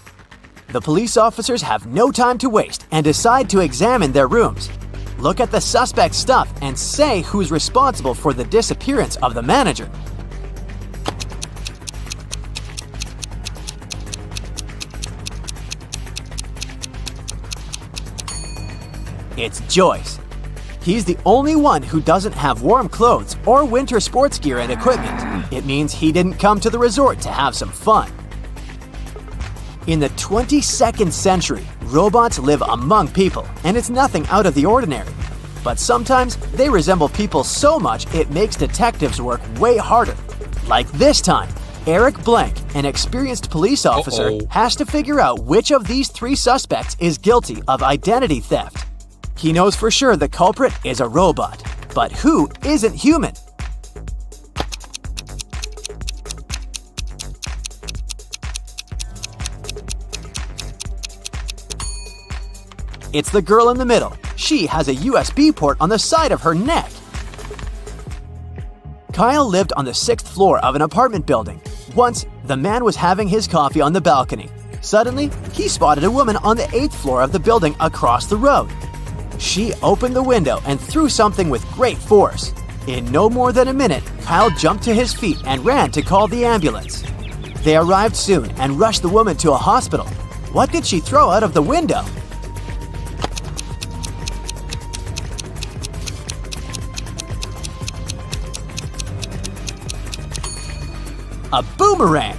The police officers have no time to waste and decide to examine their rooms. Look at the suspect's stuff and say who's responsible for the disappearance of the manager. It's Joyce. He's the only one who doesn't have warm clothes or winter sports gear and equipment. It means he didn't come to the resort to have some fun. In the 22nd century, robots live among people, and it's nothing out of the ordinary. But sometimes they resemble people so much it makes detectives work way harder. Like this time, Eric Blank, an experienced police officer, has to figure out which of these 3 suspects is guilty of identity theft. He knows for sure the culprit is a robot, but who isn't human? It's the girl in the middle. She has a USB port on the side of her neck. Kyle lived on the 6th floor of an apartment building. Once, the man was having his coffee on the balcony. Suddenly, he spotted a woman on the 8th floor of the building across the road. She opened the window and threw something with great force. In no more than a minute, Kyle jumped to his feet and ran to call the ambulance. They arrived soon and rushed the woman to a hospital. What did she throw out of the window? A boomerang!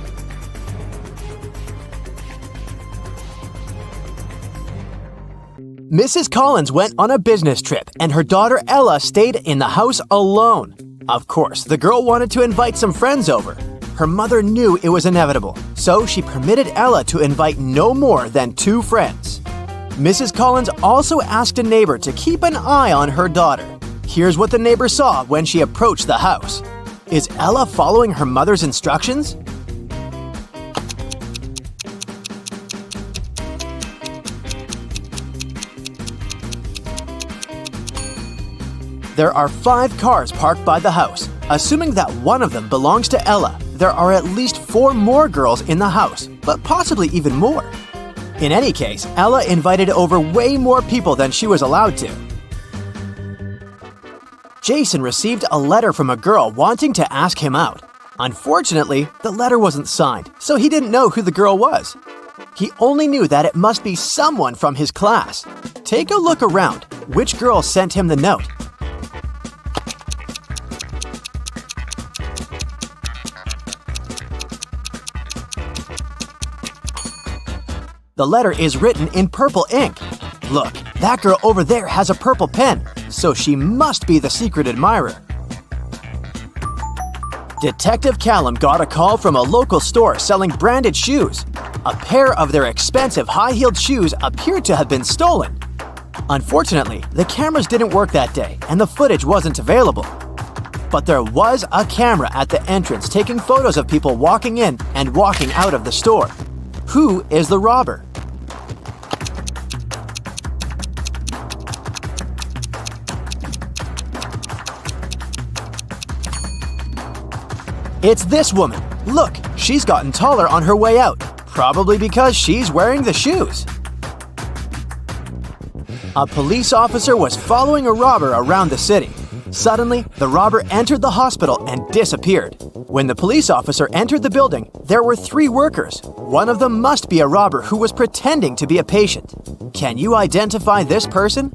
Mrs. Collins went on a business trip and her daughter Ella stayed in the house alone. Of course, the girl wanted to invite some friends over. Her mother knew it was inevitable, so she permitted Ella to invite no more than 2 friends. Mrs. Collins also asked a neighbor to keep an eye on her daughter. Here's what the neighbor saw when she approached the house. Is Ella following her mother's instructions? There are 5 cars parked by the house. Assuming that one of them belongs to Ella, there are at least 4 more girls in the house, but possibly even more. In any case, Ella invited over way more people than she was allowed to. Jason received a letter from a girl wanting to ask him out. Unfortunately, the letter wasn't signed, so he didn't know who the girl was. He only knew that it must be someone from his class. Take a look around. Which girl sent him the note? The letter is written in purple ink. Look, that girl over there has a purple pen, so she must be the secret admirer. Detective Callum got a call from a local store selling branded shoes. A pair of their expensive high-heeled shoes appeared to have been stolen. Unfortunately, the cameras didn't work that day and the footage wasn't available. But there was a camera at the entrance taking photos of people walking in and walking out of the store. Who is the robber? It's this woman. Look, she's gotten taller on her way out, probably because she's wearing the shoes. A police officer was following a robber around the city. Suddenly, the robber entered the hospital and disappeared. When the police officer entered the building, there were 3 workers. One of them must be a robber who was pretending to be a patient. Can you identify this person?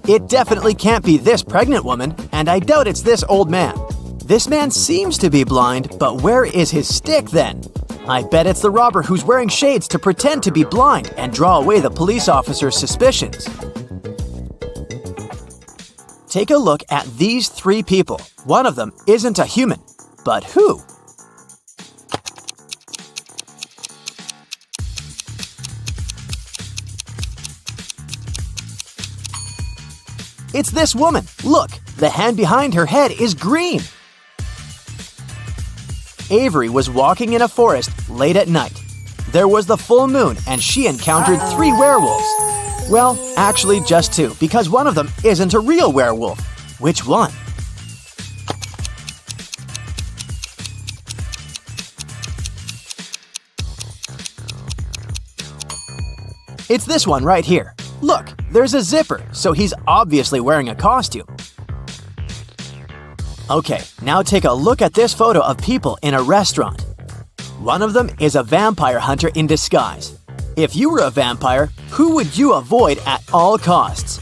It definitely can't be this pregnant woman, and I doubt it's this old man. This man seems to be blind, but where is his stick then? I bet it's the robber who's wearing shades to pretend to be blind and draw away the police officer's suspicions. Take a look at these 3 people. One of them isn't a human, but who? It's this woman. Look, the hand behind her head is green. Avery was walking in a forest late at night. There was the full moon and she encountered 3 werewolves. Well, actually just 2, because one of them isn't a real werewolf. Which one? It's this one right here. Look, there's a zipper, so he's obviously wearing a costume. Okay, now take a look at this photo of people in a restaurant. One of them is a vampire hunter in disguise. If you were a vampire, who would you avoid at all costs?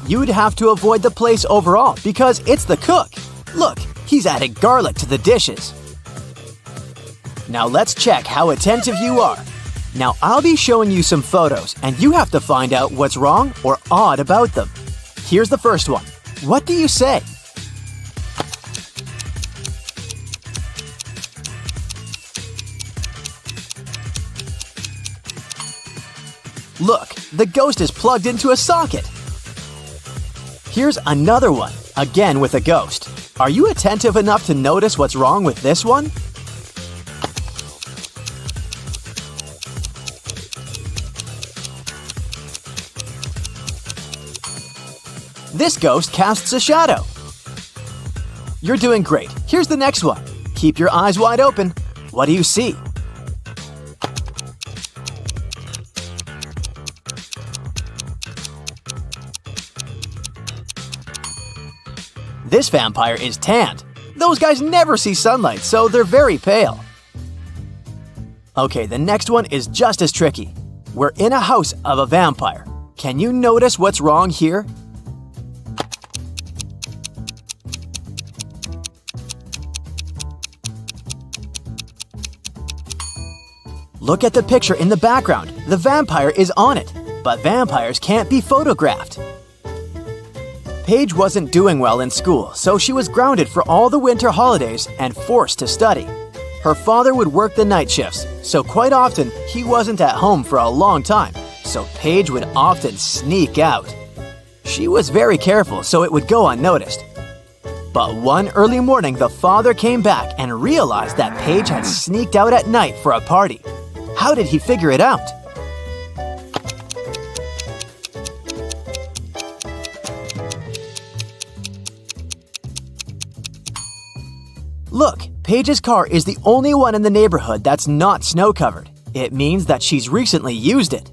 You'd have to avoid the place overall because it's the cook. Look, he's added garlic to the dishes. Now let's check how attentive you are. Now I'll be showing you some photos and you have to find out what's wrong or odd about them. Here's the first one. What do you say? Look, the ghost is plugged into a socket. Here's another one, again with a ghost. Are you attentive enough to notice what's wrong with this one? This ghost casts a shadow. You're doing great. Here's the next one. Keep your eyes wide open. What do you see? This vampire is tanned. Those guys never see sunlight, so they're very pale. Okay, the next one is just as tricky. We're in a house of a vampire. Can you notice what's wrong here? Look at the picture in the background. The vampire is on it, but vampires can't be photographed. Paige wasn't doing well in school, so she was grounded for all the winter holidays and forced to study. Her father would work the night shifts, so quite often he wasn't at home for a long time, so Paige would often sneak out. She was very careful so it would go unnoticed. But one early morning, the father came back and realized that Paige had sneaked out at night for a party. How did he figure it out? Look, Paige's car is the only one in the neighborhood that's not snow-covered. It means that she's recently used it.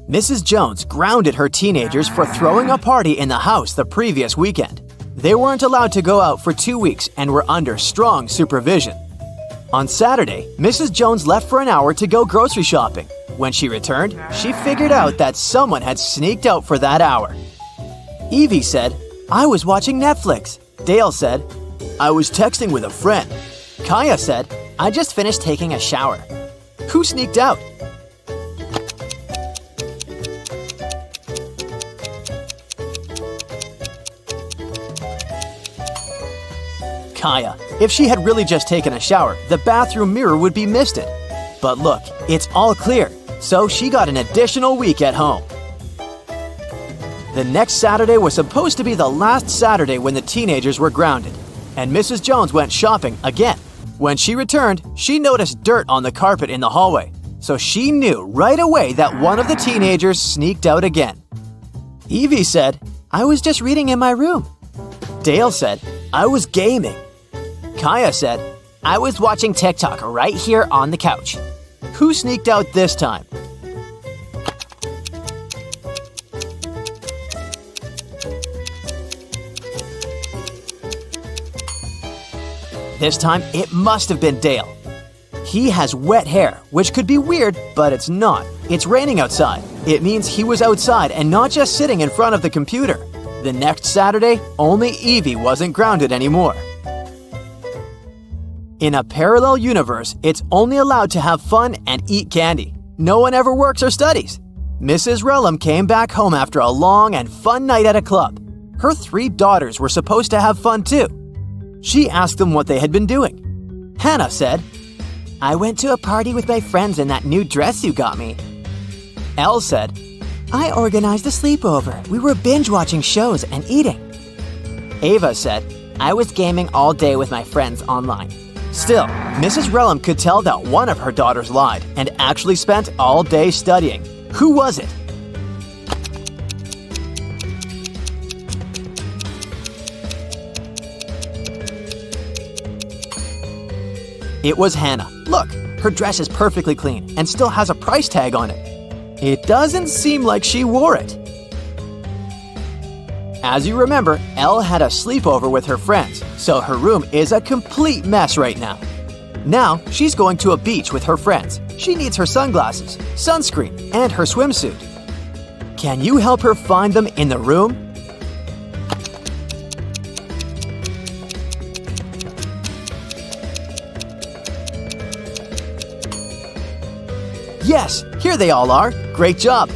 Mrs. Jones grounded her teenagers for throwing a party in the house the previous weekend. They weren't allowed to go out for 2 weeks and were under strong supervision. On Saturday, Mrs. Jones left for an hour to go grocery shopping. When she returned, she figured out that someone had sneaked out for that hour. Evie said, "I was watching Netflix." Dale said, "I was texting with a friend." Kaya said, "I just finished taking a shower." Who sneaked out? Kaya. If she had really just taken a shower, the bathroom mirror would be misted. But look, it's all clear, so she got an additional week at home. The next Saturday was supposed to be the last Saturday when the teenagers were grounded, and Mrs. Jones went shopping again. When she returned, she noticed dirt on the carpet in the hallway, so she knew right away that one of the teenagers sneaked out again. Evie said, "I was just reading in my room." Dale said, "I was gaming." Kaya said, "I was watching TikTok right here on the couch." Who sneaked out this time? This time, it must have been Dale. He has wet hair, which could be weird, but it's not. It's raining outside. It means he was outside and not just sitting in front of the computer. The next Saturday, only Evie wasn't grounded anymore. In a parallel universe, it's only allowed to have fun and eat candy. No one ever works or studies. Mrs. Relham came back home after a long and fun night at a club. Her 3 daughters were supposed to have fun too. She asked them what they had been doing. Hannah said, "I went to a party with my friends in that new dress you got me." Elle said, "I organized a sleepover. We were binge-watching shows and eating." Ava said, "I was gaming all day with my friends online." Still, Mrs. Relham could tell that one of her daughters lied and actually spent all day studying. Who was it? It was Hannah. Look, her dress is perfectly clean and still has a price tag on it. It doesn't seem like she wore it. As you remember, Elle had a sleepover with her friends, so her room is a complete mess right now. Now, she's going to a beach with her friends. She needs her sunglasses, sunscreen, and her swimsuit. Can you help her find them in the room? Yes, here they all are. Great job.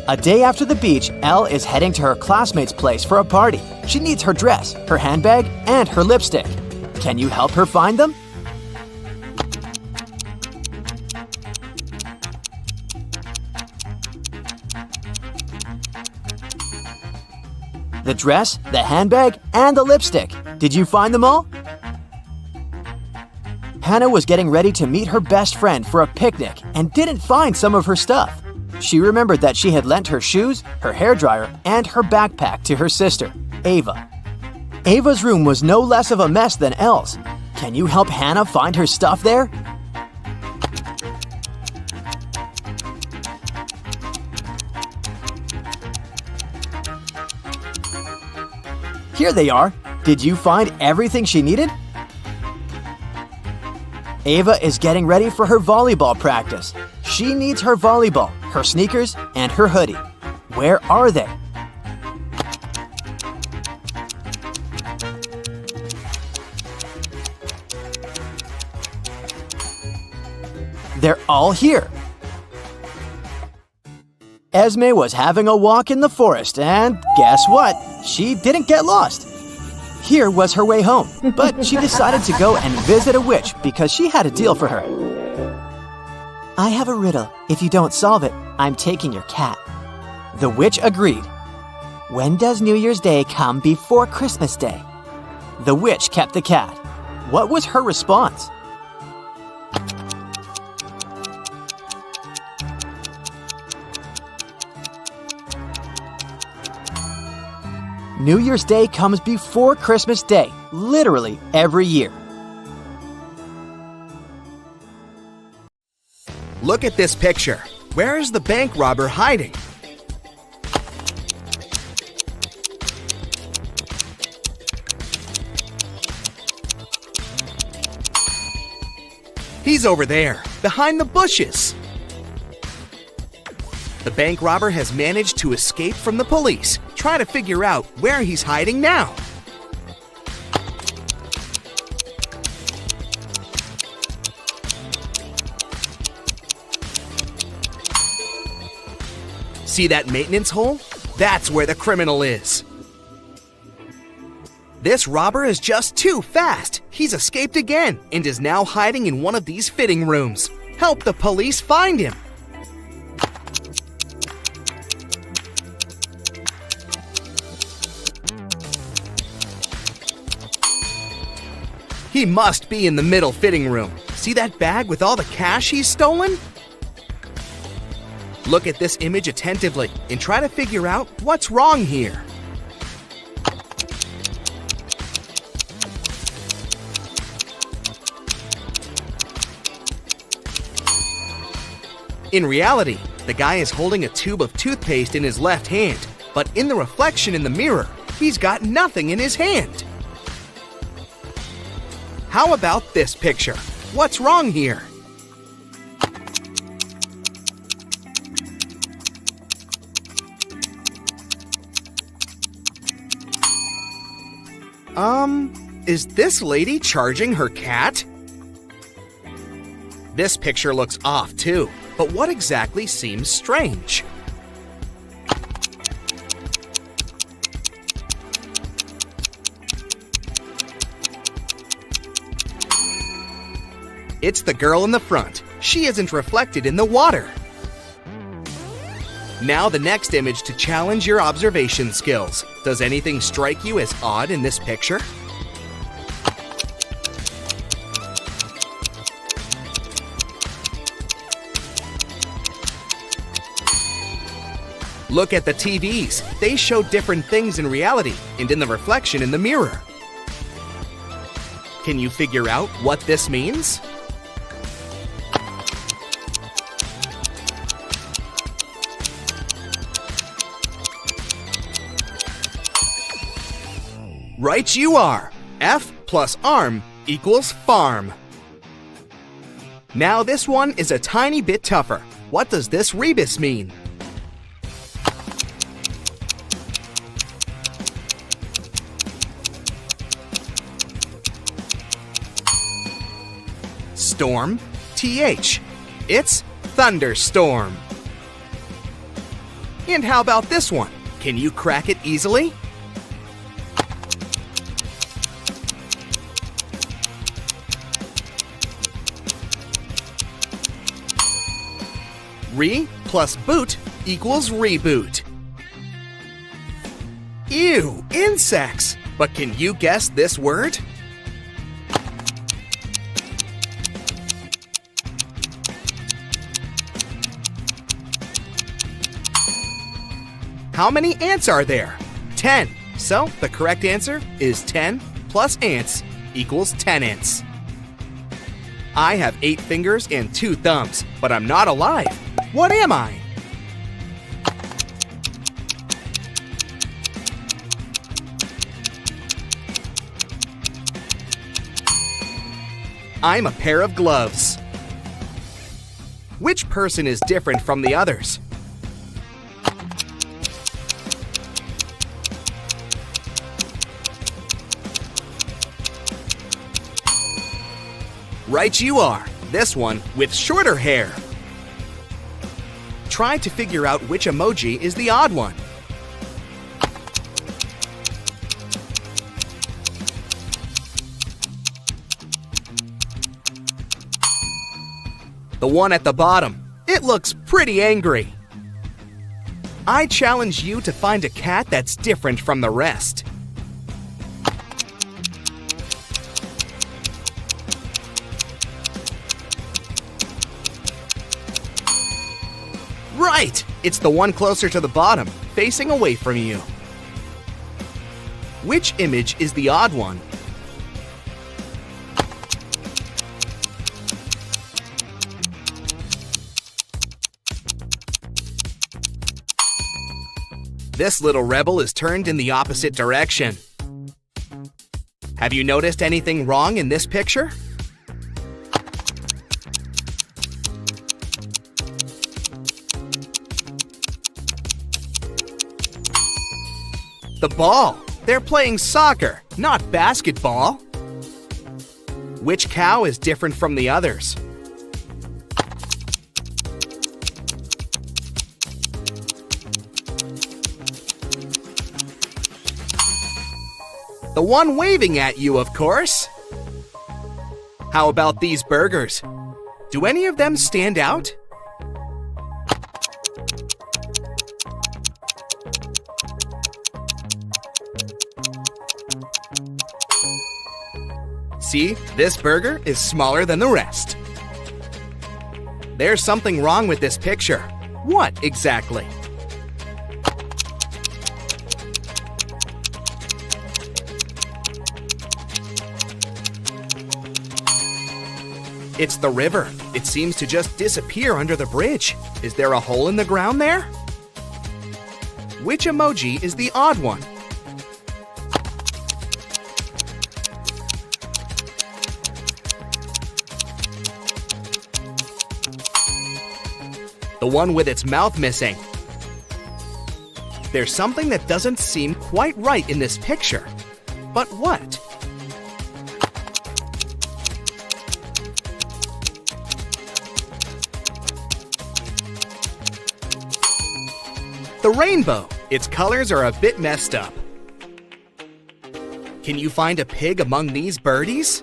A day after the beach, Elle is heading to her classmate's place for a party. She needs her dress, her handbag, and her lipstick. Can you help her find them? The dress, the handbag, and the lipstick. Did you find them all? Hannah was getting ready to meet her best friend for a picnic and didn't find some of her stuff. She remembered that she had lent her shoes, her hairdryer, and her backpack to her sister, Ava. Ava's room was no less of a mess than Elle's. Can you help Hannah find her stuff there? Here they are. Did you find everything she needed? Ava is getting ready for her volleyball practice. She needs her volleyball, her sneakers, and her hoodie. Where are they? They're all here. Esme was having a walk in the forest, and guess what? She didn't get lost. Here was her way home, but she decided to go and visit a witch because she had a deal for her. I have a riddle. If you don't solve it, I'm taking your cat. The witch agreed. When does New Year's Day come before Christmas Day? The witch kept the cat. What was her response? New Year's Day comes before Christmas Day, literally every year. Look at this picture. Where is the bank robber hiding? He's over there, behind the bushes. The bank robber has managed to escape from the police. Try to figure out where he's hiding now. See that maintenance hole? That's where the criminal is. This robber is just too fast. He's escaped again and is now hiding in one of these fitting rooms. Help the police find him. He must be in the middle fitting room. See that bag with all the cash he's stolen? Look at this image attentively and try to figure out what's wrong here. In reality, the guy is holding a tube of toothpaste in his left hand, but in the reflection in the mirror, he's got nothing in his hand. How about this picture? What's wrong here? Is this lady charging her cat? This picture looks off too, but what exactly seems strange? It's the girl in the front. She isn't reflected in the water. Now the next image to challenge your observation skills. Does anything strike you as odd in this picture? Look at the TVs. They show different things in reality and in the reflection in the mirror. Can you figure out what this means? Right you are! F plus arm equals farm. Now this one is a tiny bit tougher. What does this rebus mean? Storm, TH. It's thunderstorm. And how about this one? Can you crack it easily? Re plus boot equals reboot. Ew, insects! But can you guess this word? How many ants are there? 10. So the correct answer is 10 plus ants equals tenants. I have 8 fingers and 2 thumbs, but I'm not alive. What am I? I'm a pair of gloves. Which person is different from the others? Right you are, this one with shorter hair. Try to figure out which emoji is the odd one. The one at the bottom. It looks pretty angry. I challenge you to find a cat that's different from the rest. Right! It's the one closer to the bottom, facing away from you. Which image is the odd one? This little rebel is turned in the opposite direction. Have you noticed anything wrong in this picture? The ball. They're playing soccer, not basketball. Which cow is different from the others? The one waving at you, of course. How about these burgers? Do any of them stand out? See, this burger is smaller than the rest. There's something wrong with this picture. What exactly? It's the river. It seems to just disappear under the bridge. Is there a hole in the ground there? Which emoji is the odd one? The one with its mouth missing. There's something that doesn't seem quite right in this picture. But what? The rainbow. Its colors are a bit messed up. Can you find a pig among these birdies?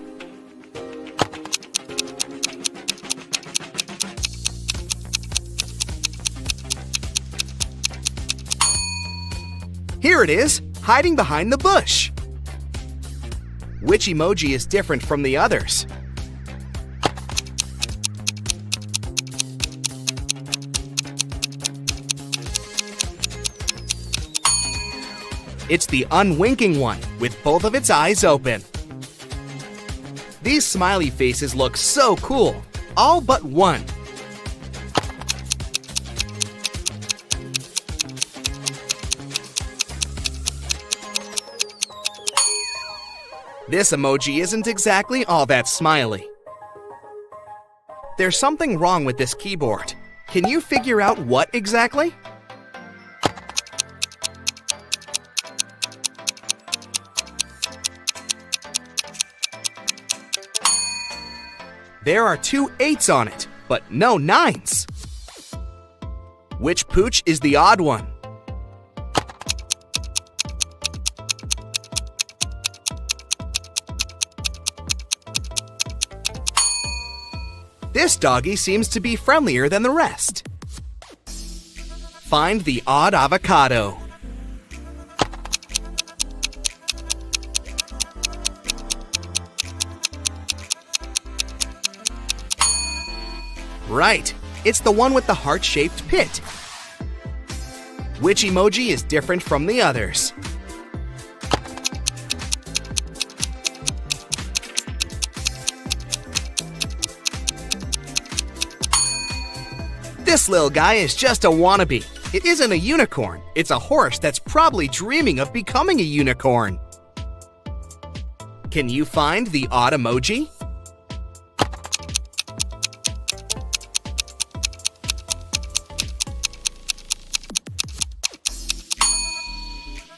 Here it is, hiding behind the bush. Which emoji is different from the others? It's the unwinking one, with both of its eyes open. These smiley faces look so cool, all but one. This emoji isn't exactly all that smiley. There's something wrong with this keyboard. Can you figure out what exactly? There are 2 8s on it, but no 9s. Which pooch is the odd one? This doggy seems to be friendlier than the rest. Find the odd avocado. Right, it's the one with the heart-shaped pit. Which emoji is different from the others? This little guy is just a wannabe. It isn't a unicorn. It's a horse that's probably dreaming of becoming a unicorn. Can you find the odd emoji?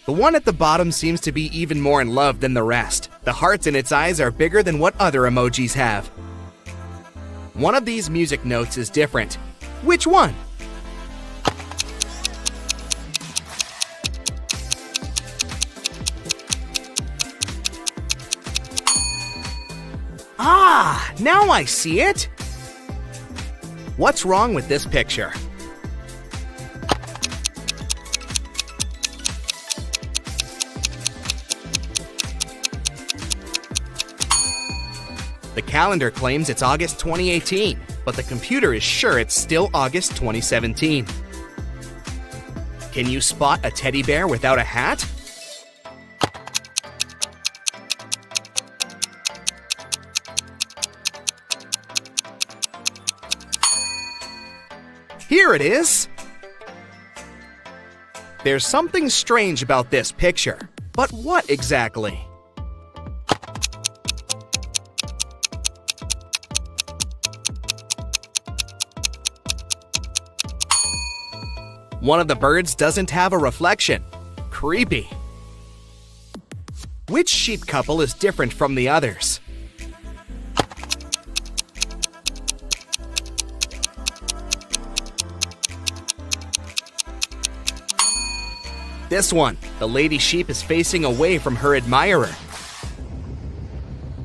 The one at the bottom seems to be even more in love than the rest. The hearts in its eyes are bigger than what other emojis have. One of these music notes is different. Which one? Ah, now I see it! What's wrong with this picture? The calendar claims it's August 2018, but the computer is sure it's still August 2017. Can you spot a teddy bear without a hat? Here it is! There's something strange about this picture, but what exactly? One of the birds doesn't have a reflection. Creepy. Which sheep couple is different from the others? This one. The lady sheep is facing away from her admirer.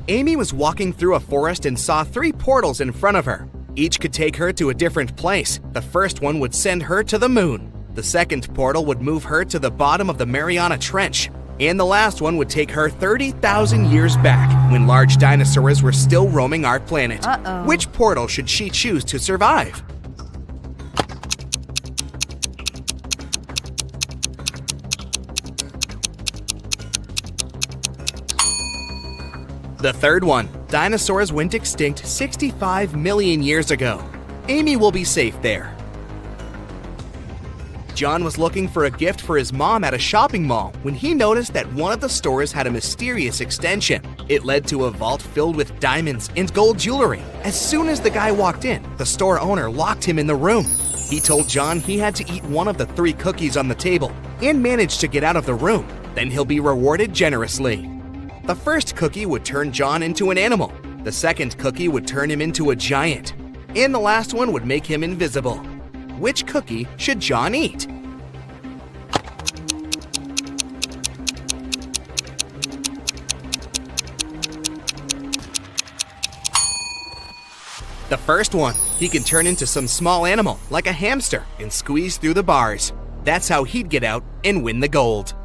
Amy was walking through a forest and saw 3 portals in front of her. Each could take her to a different place. The first one would send her to the moon. The second portal would move her to the bottom of the Mariana Trench. And the last one would take her 30,000 years back, when large dinosaurs were still roaming our planet. Which portal should she choose to survive? The third one. Dinosaurs went extinct 65 million years ago. Amy will be safe there. John was looking for a gift for his mom at a shopping mall when he noticed that one of the stores had a mysterious extension. It led to a vault filled with diamonds and gold jewelry. As soon as the guy walked in, the store owner locked him in the room. He told John he had to eat one of the 3 cookies on the table and manage to get out of the room. Then he'll be rewarded generously. The first cookie would turn John into an animal. The second cookie would turn him into a giant. And the last one would make him invisible. Which cookie should John eat? The first one. He can turn into some small animal, like a hamster, and squeeze through the bars. That's how he'd get out and win the gold.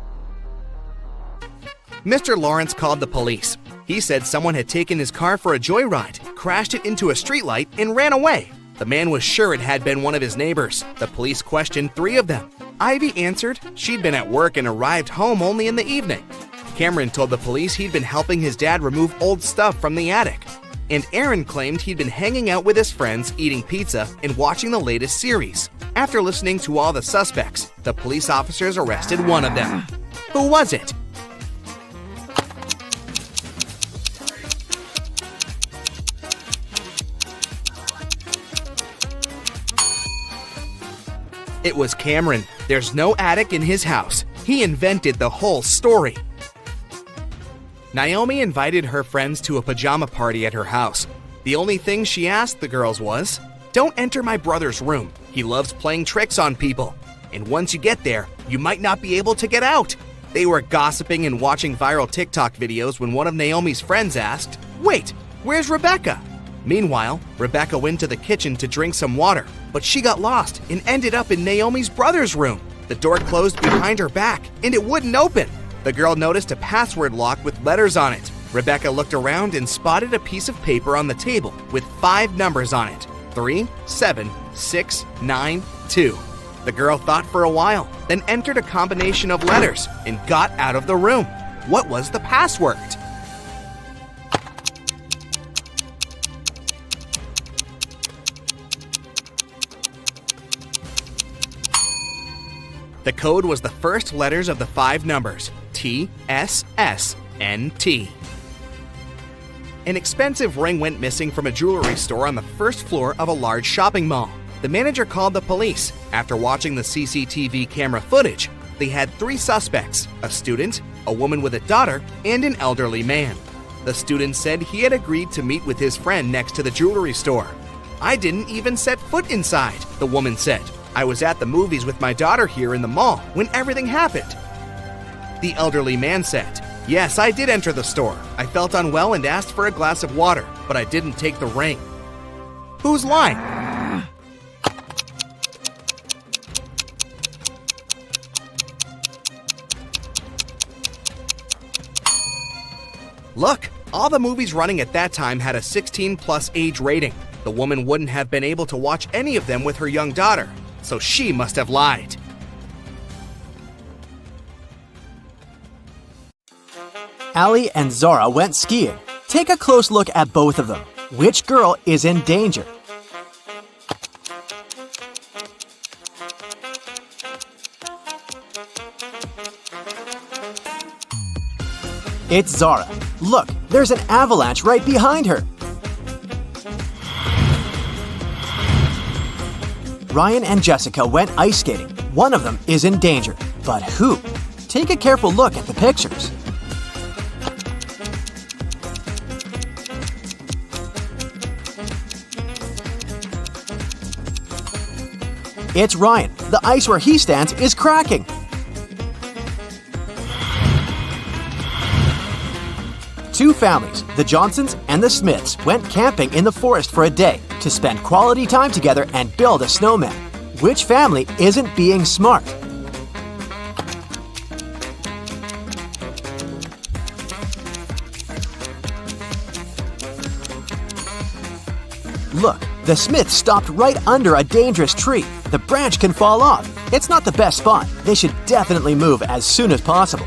Mr. Lawrence called the police. He said someone had taken his car for a joyride, crashed it into a streetlight, and ran away. The man was sure it had been one of his neighbors. The police questioned 3 of them. Ivy answered she'd been at work and arrived home only in the evening. Cameron told the police he'd been helping his dad remove old stuff from the attic. And Aaron claimed he'd been hanging out with his friends, eating pizza, and watching the latest series. After listening to all the suspects, the police officers arrested one of them. Who was it? It was Cameron. There's no attic in his house. He invented the whole story. Naomi invited her friends to a pajama party at her house. The only thing she asked the girls was, "Don't enter my brother's room. He loves playing tricks on people. And once you get there, you might not be able to get out." They were gossiping and watching viral TikTok videos when one of Naomi's friends asked, "Wait, where's Rebecca?" Meanwhile, Rebecca went to the kitchen to drink some water, but she got lost and ended up in Naomi's brother's room. The door closed behind her back, and it wouldn't open. The girl noticed a password lock with letters on it. Rebecca looked around and spotted a piece of paper on the table with 5 numbers on it: 3, 7, 6, 9, 2. The girl thought for a while, then entered a combination of letters and got out of the room. What was the password? The code was the first letters of the 5 numbers, TSSNT. An expensive ring went missing from a jewelry store on the first floor of a large shopping mall. The manager called the police. After watching the CCTV camera footage, they had 3 suspects: a student, a woman with a daughter, and an elderly man. The student said he had agreed to meet with his friend next to the jewelry store. "I didn't even set foot inside," the woman said. "I was at the movies with my daughter here in the mall when everything happened." The elderly man said, "Yes, I did enter the store. I felt unwell and asked for a glass of water, but I didn't take the ring." Who's lying? Look, all the movies running at that time had a 16+ age rating. The woman wouldn't have been able to watch any of them with her young daughter, so she must have lied. Allie and Zara went skiing. Take a close look at both of them. Which girl is in danger? It's Zara. Look, there's an avalanche right behind her. Ryan and Jessica went ice skating. One of them is in danger. But who? Take a careful look at the pictures. It's Ryan. The ice where he stands is cracking. Two families, the Johnsons and the Smiths, went camping in the forest for a day to spend quality time together and build a snowman. Which family isn't being smart? Look, the Smiths stopped right under a dangerous tree. The branch can fall off. It's not the best spot. They should definitely move as soon as possible.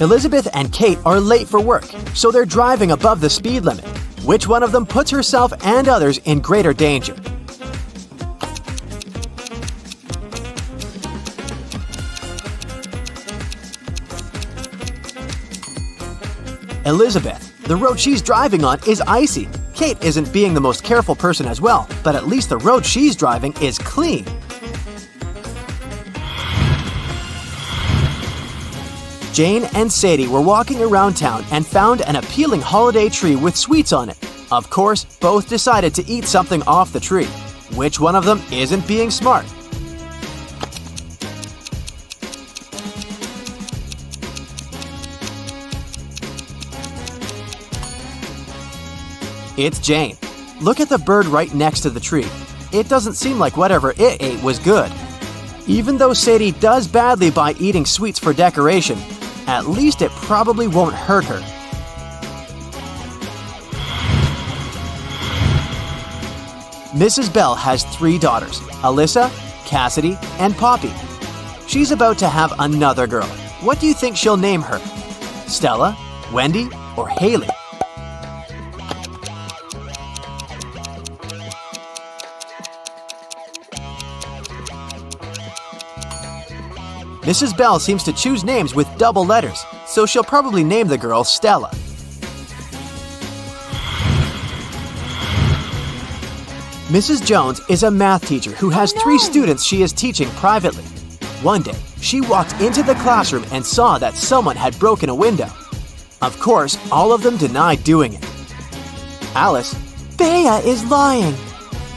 Elizabeth and Kate are late for work, so they're driving above the speed limit. Which one of them puts herself and others in greater danger? Elizabeth. The road she's driving on is icy. Kate isn't being the most careful person as well, but at least the road she's driving is clean. Jane and Sadie were walking around town and found an appealing holiday tree with sweets on it. Of course, both decided to eat something off the tree. Which one of them isn't being smart? It's Jane. Look at the bird right next to the tree. It doesn't seem like whatever it ate was good. Even though Sadie does badly by eating sweets for decoration, at least it probably won't hurt her. Mrs. Bell has 3 daughters, Alyssa, Cassidy, and Poppy. She's about to have another girl. What do you think she'll name her? Stella, Wendy, or Haley? Mrs. Bell seems to choose names with double letters, so she'll probably name the girl Stella. Mrs. Jones is a math teacher who has 3 students she is teaching privately. One day, she walked into the classroom and saw that someone had broken a window. Of course, all of them denied doing it. Alice, Bea is lying.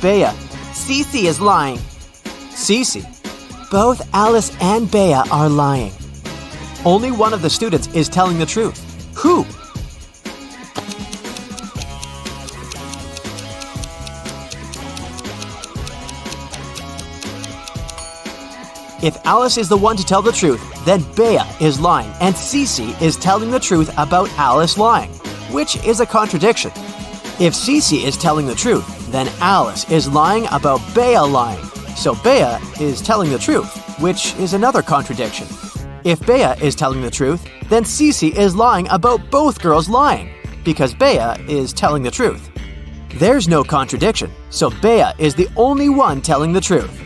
Bea, Cece is lying. Cece, both Alice and Bea are lying. Only one of the students is telling the truth. Who? If Alice is the one to tell the truth, then Bea is lying and Cece is telling the truth about Alice lying, which is a contradiction. If Cece is telling the truth, then Alice is lying about Bea lying. So Bea is telling the truth, which is another contradiction. If Bea is telling the truth, then Cece is lying about both girls lying, because Bea is telling the truth. There's no contradiction, so Bea is the only one telling the truth.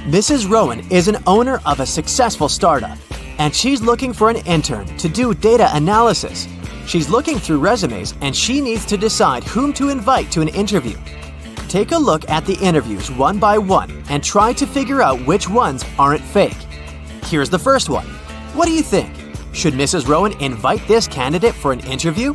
Mrs. Rowan is an owner of a successful startup, and she's looking for an intern to do data analysis. She's looking through resumes and she needs to decide whom to invite to an interview. Take a look at the interviews one by one and try to figure out which ones aren't fake. Here's the first one. What do you think? Should Mrs. Rowan invite this candidate for an interview?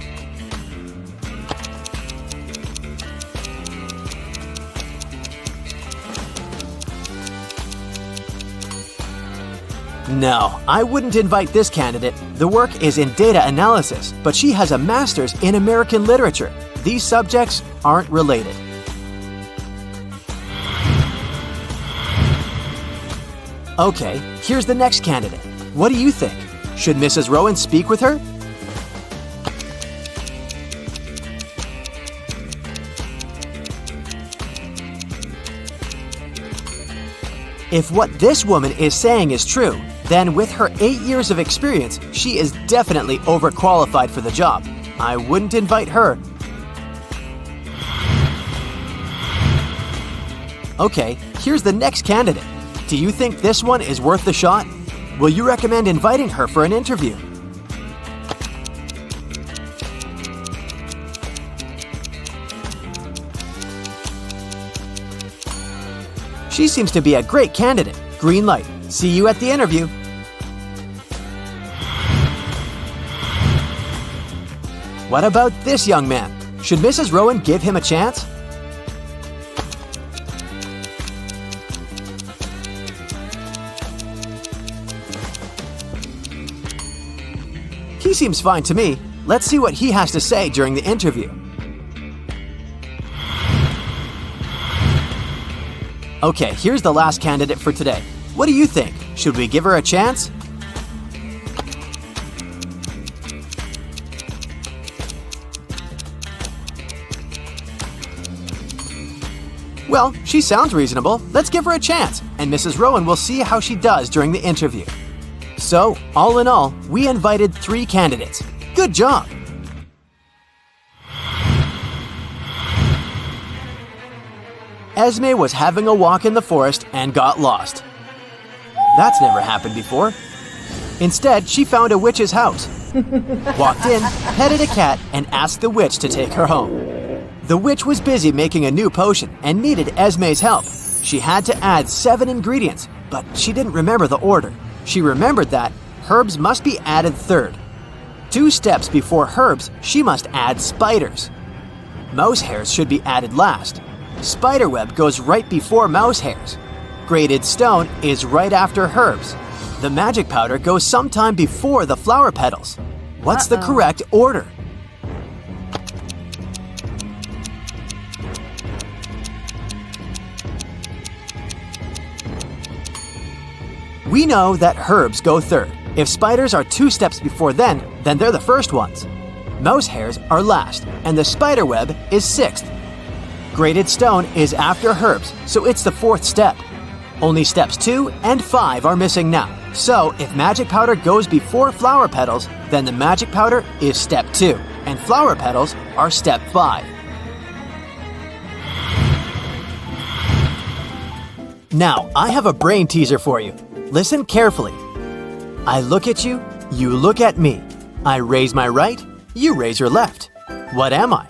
No, I wouldn't invite this candidate. The work is in data analysis, but she has a master's in American literature. These subjects aren't related. Okay, here's the next candidate. What do you think? Should Mrs. Rowan speak with her? If what this woman is saying is true, then with her 8 years of experience, she is definitely overqualified for the job. I wouldn't invite her. Okay, here's the next candidate. Do you think this one is worth the shot? Will you recommend inviting her for an interview? She seems to be a great candidate. Green light. See you at the interview. What about this young man? Should Mrs. Rowan give him a chance? He seems fine to me. Let's see what he has to say during the interview. Okay, here's the last candidate for today. What do you think? Should we give her a chance? Well, she sounds reasonable. Let's give her a chance, and Mrs. Rowan will see how she does during the interview. So, all in all, we invited 3 candidates. Good job! Esme was having a walk in the forest and got lost. That's never happened before. Instead, she found a witch's house. Walked in, petted a cat, and asked the witch to take her home. The witch was busy making a new potion and needed Esme's help. She had to add 7 ingredients, but she didn't remember the order. She remembered that herbs must be added third. 2 steps before herbs, she must add spiders. Mouse hairs should be added last. Spiderweb goes right before mouse hairs. Grated stone is right after herbs. The magic powder goes sometime before the flower petals. What's the correct order? We know that herbs go third. If spiders are 2 steps before then they're the first ones. Mouse hairs are last, and the spiderweb is 6th. Grated stone is after herbs, so it's the 4th step. Only steps 2 and 5 are missing now. So if magic powder goes before flower petals, then the magic powder is step 2, and flower petals are step 5. Now, I have a brain teaser for you. Listen carefully. I look at you, you look at me. I raise my right, You raise your left. What am I?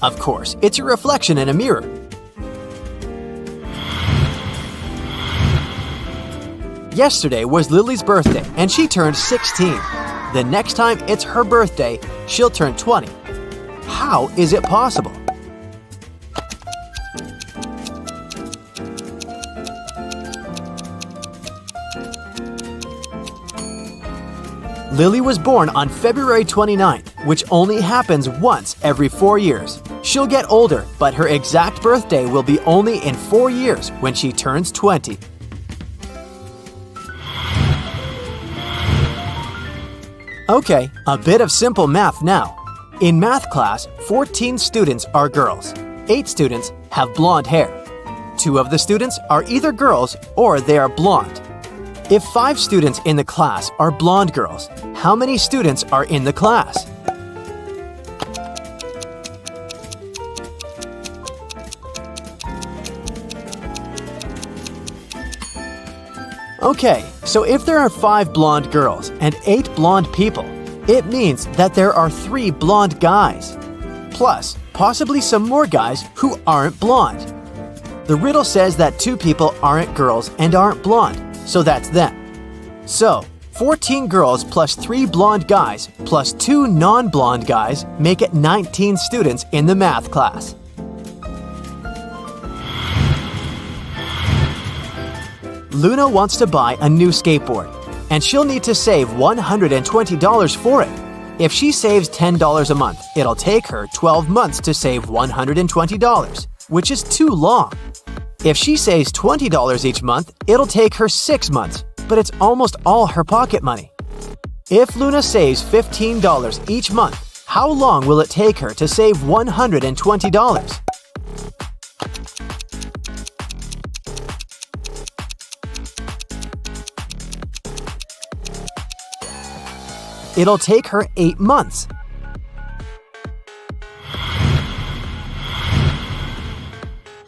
Of course, it's your reflection in a mirror. Yesterday was Lily's birthday and she turned 16. The next time it's her birthday, she'll turn 20. How is it possible? Lily was born on February 29th, which only happens once every 4 years. She'll get older, but her exact birthday will be only in 4 years when she turns 20. Okay, a bit of simple math now. In math class, 14 students are girls. 8 students have blonde hair. 2 of the students are either girls or they are blonde. If 5 students in the class are blonde girls, how many students are in the class? Okay, so if there are 5 blonde girls and 8 blonde people, it means that there are 3 blonde guys. Plus, possibly some more guys who aren't blonde. The riddle says that 2 people aren't girls and aren't blonde, so that's them. So, 14 girls plus 3 blonde guys plus 2 non-blonde guys make it 19 students in the math class. Luna wants to buy a new skateboard, and she'll need to save $120 for it. If she saves $10 a month, it'll take her 12 months to save $120, which is too long. If she saves $20 each month, it'll take her 6 months, but it's almost all her pocket money. If Luna saves $15 each month, how long will it take her to save $120? It'll take her 8 months.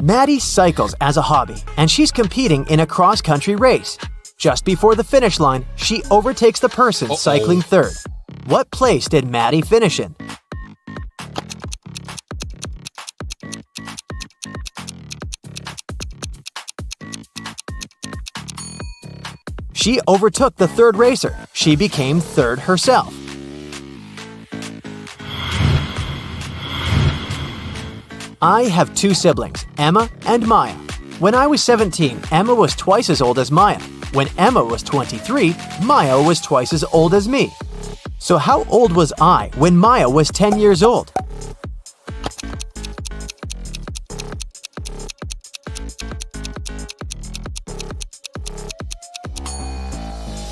Maddie cycles as a hobby, and she's competing in a cross-country race. Just before the finish line, she overtakes the person cycling third. What place did Maddie finish in? She overtook the third racer. She became third herself. I have 2 siblings, Emma and Maya. When I was 17, Emma was twice as old as Maya. When Emma was 23, Maya was twice as old as me. So how old was I when Maya was 10 years old?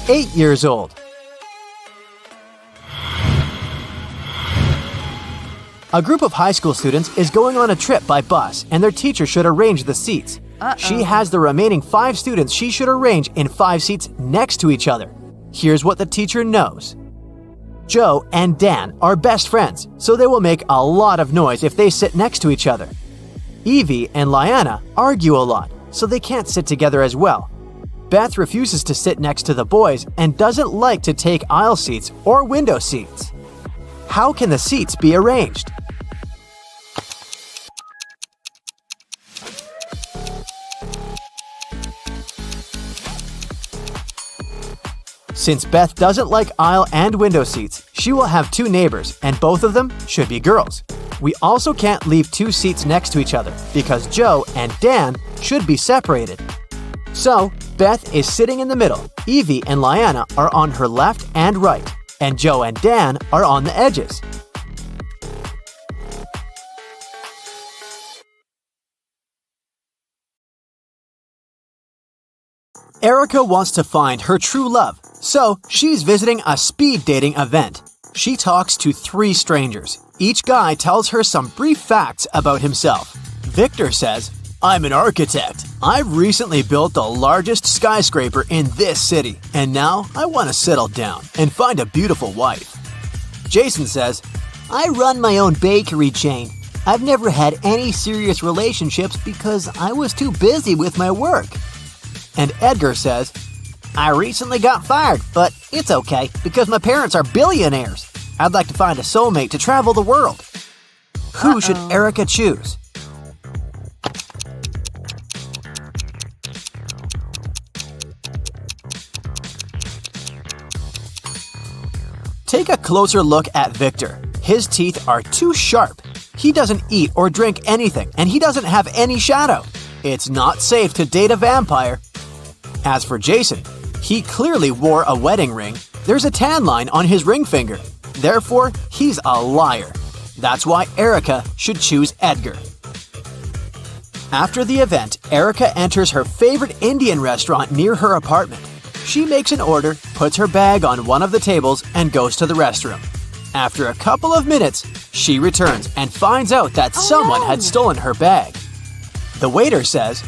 Eight years old. A group of high school students is going on a trip by bus, and their teacher should arrange the seats. She has the remaining 5 students she should arrange in 5 seats next to each other. Here's what the teacher knows. Joe and Dan are best friends, so they will make a lot of noise if they sit next to each other. Evie and Liana argue a lot, so they can't sit together as well. Beth refuses to sit next to the boys and doesn't like to take aisle seats or window seats. How can the seats be arranged? Since Beth doesn't like aisle and window seats, she will have 2 neighbors, and both of them should be girls. We also can't leave 2 seats next to each other because Joe and Dan should be separated. So, Beth is sitting in the middle, Evie and Liana are on her left and right, and Joe and Dan are on the edges. Erica wants to find her true love, so she's visiting a speed dating event. She talks to 3 strangers. Each guy tells her some brief facts about himself. Victor says, "I'm an architect. I've recently built the largest skyscraper in this city, and now I want to settle down and find a beautiful wife." Jason says, I run my own bakery chain. I've never had any serious relationships because I was too busy with my work. And Edgar says, I recently got fired, but it's okay because my parents are billionaires. I'd like to find a soulmate to travel the world. Who should Erica choose? Take a closer look at Victor. His teeth are too sharp. He doesn't eat or drink anything, and he doesn't have any shadow. It's not safe to date a vampire. As for Jason, he clearly wore a wedding ring. There's a tan line on his ring finger. Therefore, he's a liar. That's why Erica should choose Edgar. After the event, Erica enters her favorite Indian restaurant near her apartment. She makes an order, puts her bag on one of the tables, and goes to the restroom. After a couple of minutes, she returns and finds out that someone had stolen her bag. The waiter says,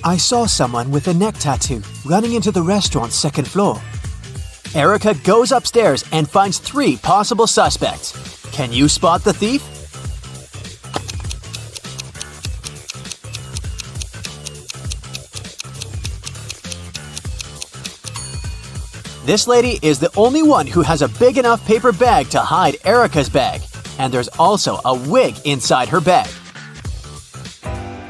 I saw someone with a neck tattoo running into the restaurant's second floor. Erica goes upstairs and finds 3 possible suspects. Can you spot the thief? This lady is the only one who has a big enough paper bag to hide Erica's bag, and there's also a wig inside her bag.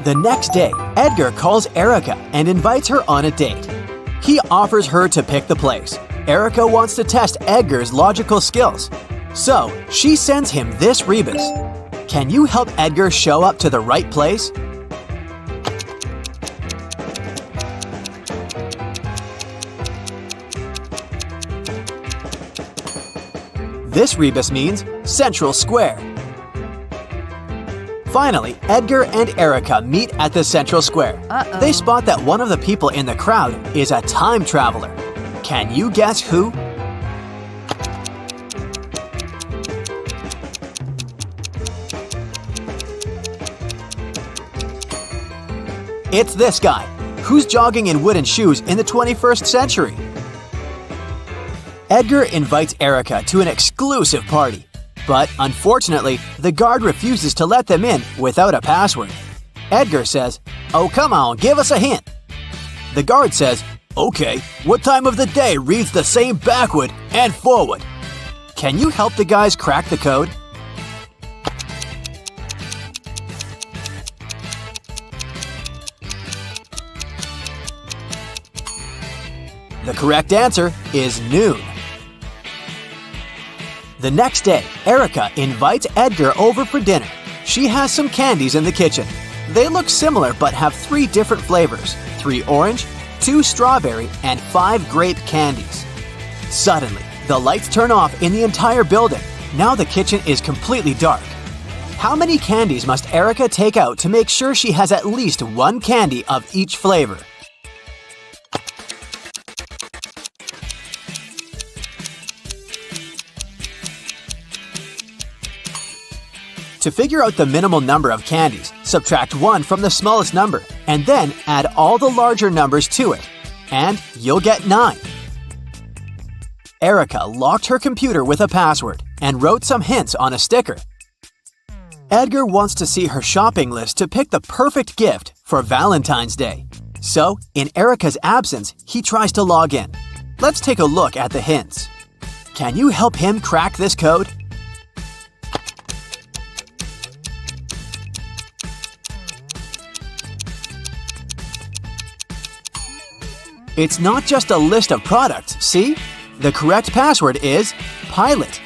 The next day, Edgar calls Erica and invites her on a date. He offers her to pick the place. Erica wants to test Edgar's logical skills, so she sends him this rebus. Can you help Edgar show up to the right place? This rebus means Central Square. Finally, Edgar and Erica meet at the Central Square. They spot that one of the people in the crowd is a time traveler. Can you guess who? It's this guy, who's jogging in wooden shoes in the 21st century. Edgar invites Erica to an exclusive party, but unfortunately, the guard refuses to let them in without a password. Edgar says, "Oh, come on, give us a hint." The guard says, "Okay, what time of the day reads the same backward and forward?" Can you help the guys crack the code? The correct answer is noon. The next day, Erica invites Edgar over for dinner. She has some candies in the kitchen. They look similar but have 3 different flavors: 3 orange, 2 strawberry, and 5 grape candies. Suddenly, the lights turn off in the entire building. Now the kitchen is completely dark. How many candies must Erica take out to make sure she has at least 1 candy of each flavor? To figure out the minimal number of candies, subtract 1 from the smallest number, and then add all the larger numbers to it, and you'll get 9. Erica locked her computer with a password and wrote some hints on a sticker. Edgar wants to see her shopping list to pick the perfect gift for Valentine's Day. So, in Erica's absence, he tries to log in. Let's take a look at the hints. Can you help him crack this code? It's not just a list of products, see? The correct password is Pilot.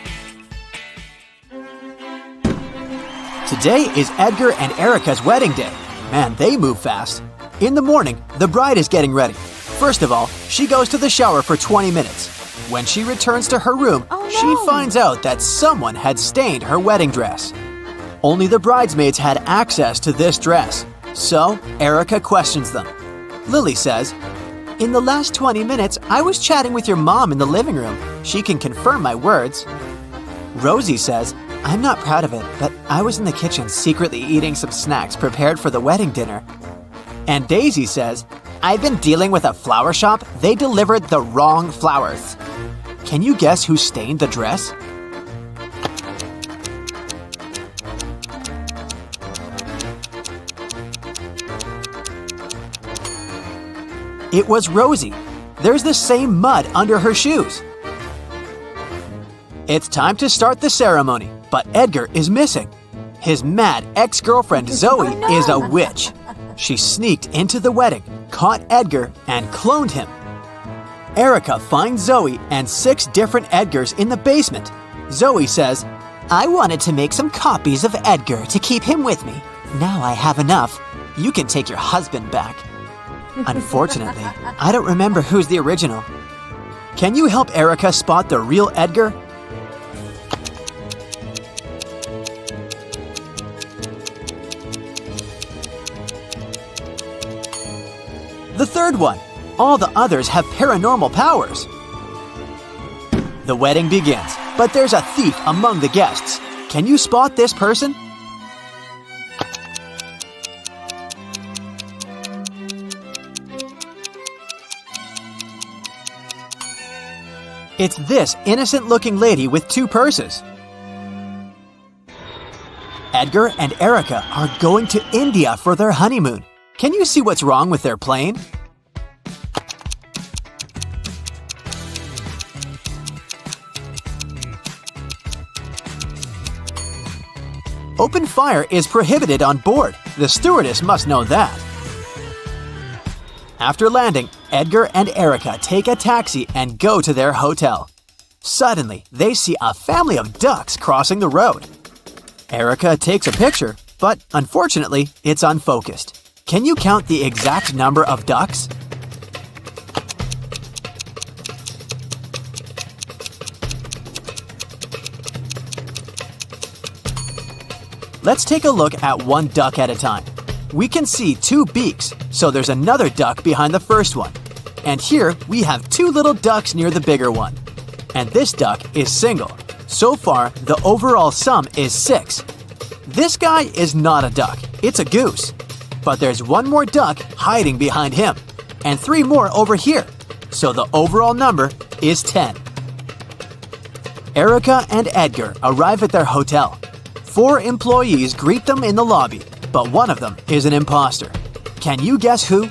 Today is Edgar and Erica's wedding day. Man, they move fast. In the morning, the bride is getting ready. First of all, she goes to the shower for 20 minutes. When she returns to her room, she finds out that someone had stained her wedding dress. Only the bridesmaids had access to this dress, so Erica questions them. Lily says, "In the last 20 minutes, I was chatting with your mom in the living room. She can confirm my words." Rosie says, "I'm not proud of it, but I was in the kitchen secretly eating some snacks prepared for the wedding dinner." And Daisy says, "I've been dealing with a flower shop. They delivered the wrong flowers." Can you guess who stained the dress? It was Rosie. There's the same mud under her shoes. It's time to start the ceremony, but Edgar is missing. His mad ex-girlfriend Zoe is a witch. She sneaked into the wedding, caught Edgar, and cloned him. Erica finds Zoe and 6 different Edgars in the basement. Zoe says, I wanted to make some copies of Edgar to keep him with me. Now I have enough. You can take your husband back. Unfortunately, I don't remember who's the original. Can you help Erica spot the real Edgar? The third one. All the others have paranormal powers. The wedding begins, but there's a thief among the guests. Can you spot this person? It's this innocent-looking lady with 2 purses. Edgar and Erica are going to India for their honeymoon. Can you see what's wrong with their plane? Open fire is prohibited on board. The stewardess must know that. After landing, Edgar and Erica take a taxi and go to their hotel. Suddenly, they see a family of ducks crossing the road. Erica takes a picture, but unfortunately, it's unfocused. Can you count the exact number of ducks? Let's take a look at one duck at a time. We can see 2 beaks, so there's another duck behind the first one. And here we have 2 little ducks near the bigger one. And this duck is single. So far, the overall sum is 6. This guy is not a duck, it's a goose. But there's 1 more duck hiding behind him, and 3 more over here. So the overall number is 10. Erica and Edgar arrive at their hotel. 4 employees greet them in the lobby, but one of them is an imposter. Can you guess who?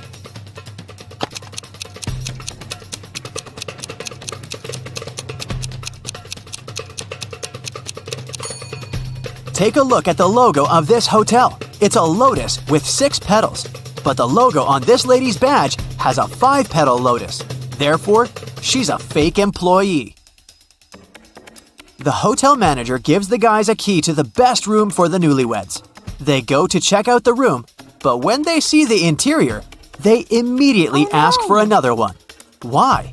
Take a look at the logo of this hotel. It's a lotus with 6 petals, but the logo on this lady's badge has a 5-petal lotus. Therefore, she's a fake employee. The hotel manager gives the guys a key to the best room for the newlyweds. They go to check out the room, but when they see the interior, they immediately ask for another one. Why?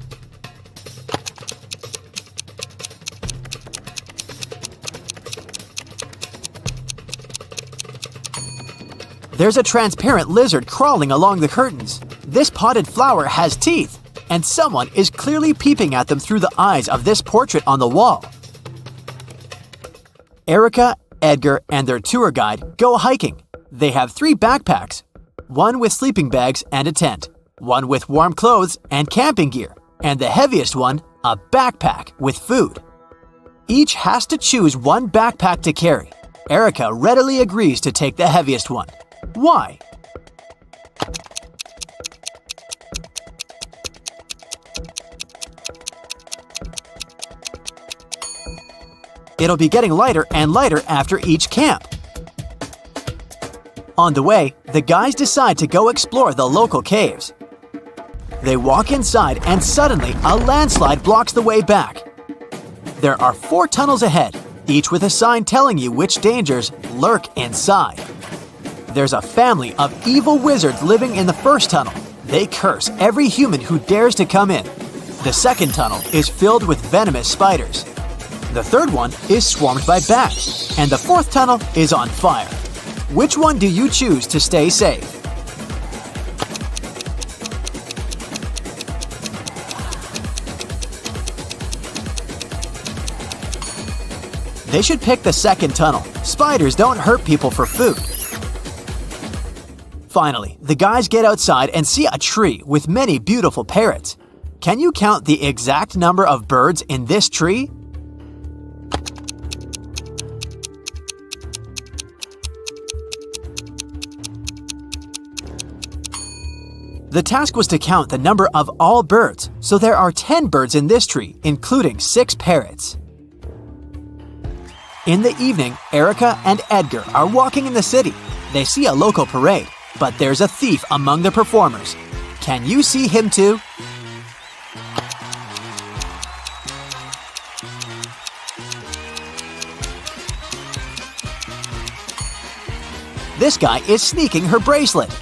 There's a transparent lizard crawling along the curtains. This potted flower has teeth, and someone is clearly peeping at them through the eyes of this portrait on the wall. Erica, Edgar, and their tour guide go hiking. They have 3 backpacks, 1 with sleeping bags and a tent, 1 with warm clothes and camping gear, and the heaviest one, a backpack with food. Each has to choose 1 backpack to carry. Erica readily agrees to take the heaviest one. Why? It'll be getting lighter and lighter after each camp. On the way, the guys decide to go explore the local caves. They walk inside and suddenly a landslide blocks the way back. There are 4 tunnels ahead, each with a sign telling you which dangers lurk inside. There's a family of evil wizards living in the first tunnel. They curse every human who dares to come in. The second tunnel is filled with venomous spiders. The third one is swarmed by bats, and the 4th tunnel is on fire. Which one do you choose to stay safe? They should pick the second tunnel. Spiders don't hurt people for food. Finally, the guys get outside and see a tree with many beautiful parrots. Can you count the exact number of birds in this tree? The task was to count the number of all birds, so there are 10 birds in this tree, including 6 parrots. In the evening, Erica and Edgar are walking in the city. They see a local parade, but there's a thief among the performers. Can you see him too? This guy is sneaking her bracelet.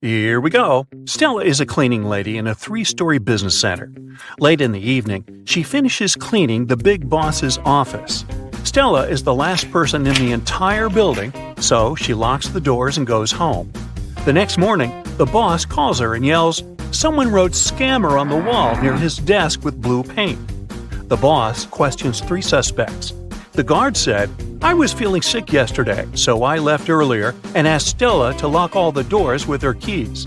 Here we go. Stella is a cleaning lady in a 3-story business center. Late in the evening, she finishes cleaning the big boss's office. Stella is the last person in the entire building, so she locks the doors and goes home. The next morning, the boss calls her and yells, "Someone wrote scammer on the wall near his desk with blue paint." The boss questions 3 suspects. The guard said, "I was feeling sick yesterday, so I left earlier and asked Stella to lock all the doors with her keys."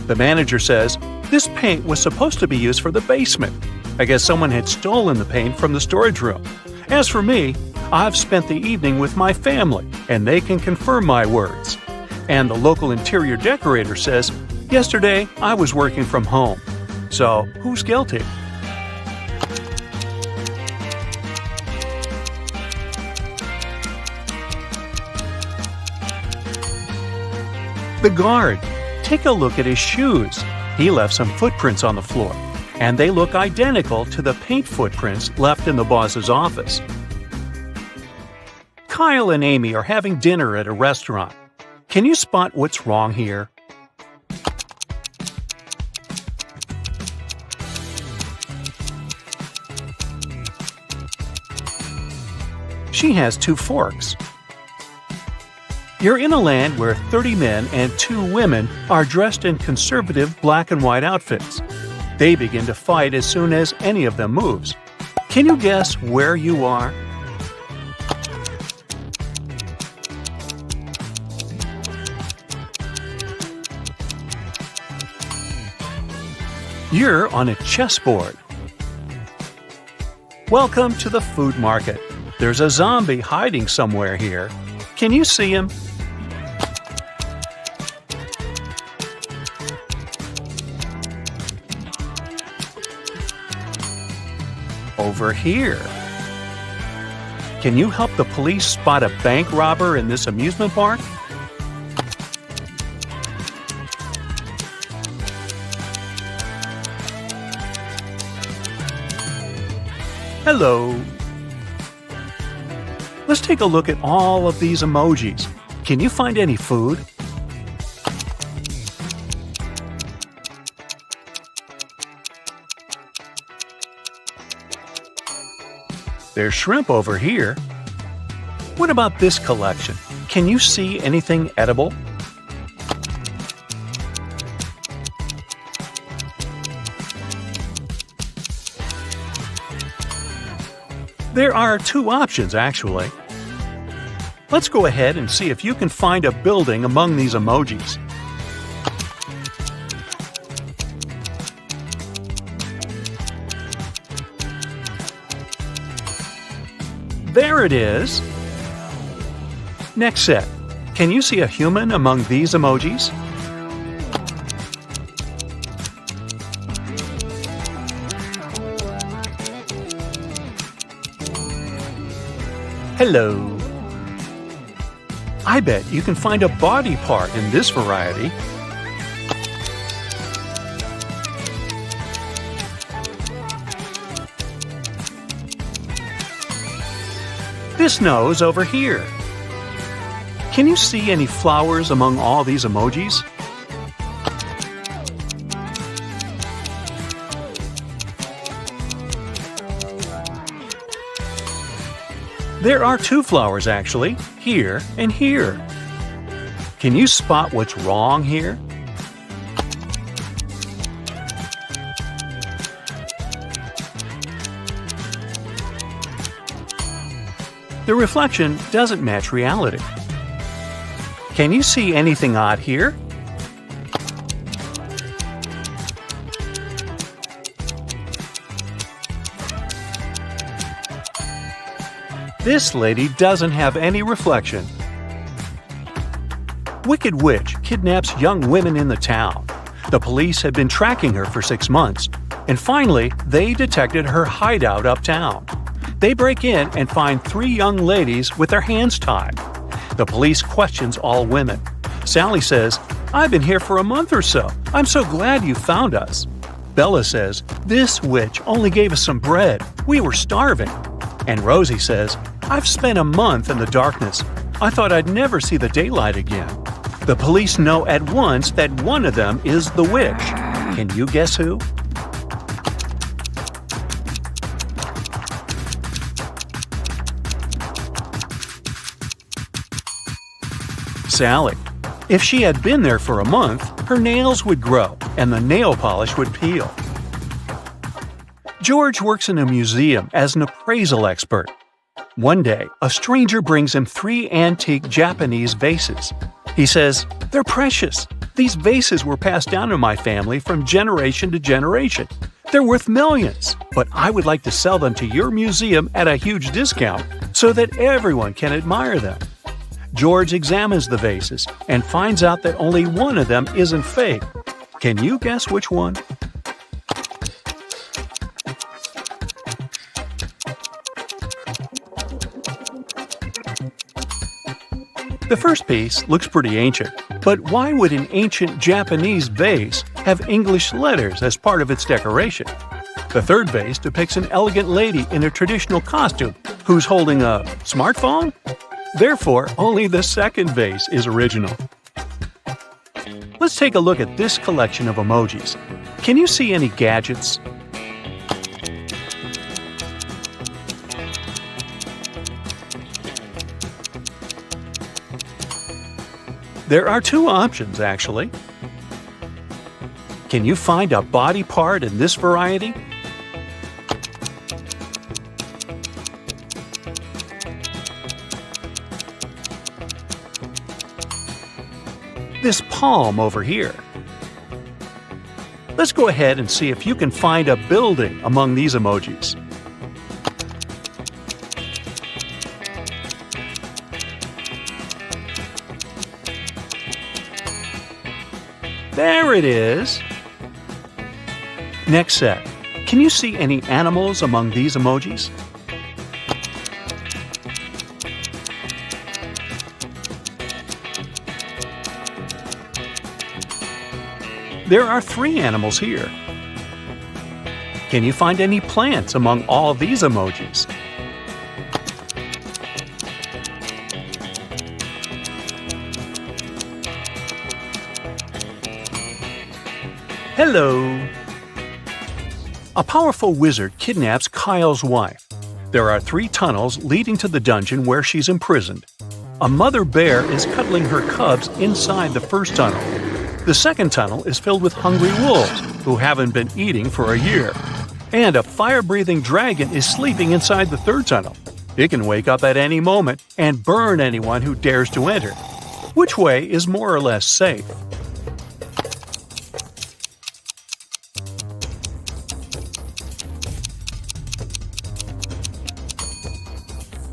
The manager says, "This paint was supposed to be used for the basement. I guess someone had stolen the paint from the storage room. As for me, I've spent the evening with my family, and they can confirm my words." And the local interior decorator says, "Yesterday, I was working from home." So, who's guilty? The guard. Take a look at his shoes. He left some footprints on the floor, and they look identical to the paint footprints left in the boss's office. Kyle and Amy are having dinner at a restaurant. Can you spot what's wrong here? She has 2 forks. You're in a land where 30 men and 2 women are dressed in conservative black and white outfits. They begin to fight as soon as any of them moves. Can you guess where you are? You're on a chessboard. Welcome to the food market. There's a zombie hiding somewhere here. Can you see him? Over here. Can you help the police spot a bank robber in this amusement park? Hello. Let's take a look at all of these emojis. Can you find any food? There's shrimp over here. What about this collection? Can you see anything edible? There are 2 options, actually. Let's go ahead and see if you can find a building among these emojis. There it is. Next set. Can you see a human among these emojis? Hello. I bet you can find a body part in this variety. This nose over here. Can you see any flowers among all these emojis? There are 2 flowers actually, here and here. Can you spot what's wrong here? The reflection doesn't match reality. Can you see anything odd here? This lady doesn't have any reflection. Wicked Witch kidnaps young women in the town. The police had been tracking her for 6 months, and finally, they detected her hideout uptown. They break in and find 3 young ladies with their hands tied. The police questions all women. Sally says, "I've been here for a month or so. I'm so glad you found us." Bella says, "This witch only gave us some bread. We were starving." And Rosie says, "I've spent a month in the darkness. I thought I'd never see the daylight again." The police know at once that one of them is the witch. Can you guess who? Sally. If she had been there for a month, her nails would grow and the nail polish would peel. George works in a museum as an appraisal expert. One day, a stranger brings him 3 antique Japanese vases. He says, "They're precious. These vases were passed down in my family from generation to generation. They're worth millions, but I would like to sell them to your museum at a huge discount so that everyone can admire them." George examines the vases and finds out that only one of them isn't fake. Can you guess which one? The first piece looks pretty ancient, but why would an ancient Japanese vase have English letters as part of its decoration? The third vase depicts an elegant lady in a traditional costume who's holding a smartphone? Therefore, only the second vase is original. Let's take a look at this collection of emojis. Can you see any gadgets? There are 2 options, actually. Can you find a body part in this variety? This palm over here. Let's go ahead and see if you can find a building among these emojis. There it is! Next set. Can you see any animals among these emojis? There are 3 animals here. Can you find any plants among all these emojis? Hello! A powerful wizard kidnaps Kyle's wife. There are 3 tunnels leading to the dungeon where she's imprisoned. A mother bear is cuddling her cubs inside the first tunnel. The second tunnel is filled with hungry wolves who haven't been eating for a year. And a fire-breathing dragon is sleeping inside the third tunnel. It can wake up at any moment and burn anyone who dares to enter. Which way is more or less safe?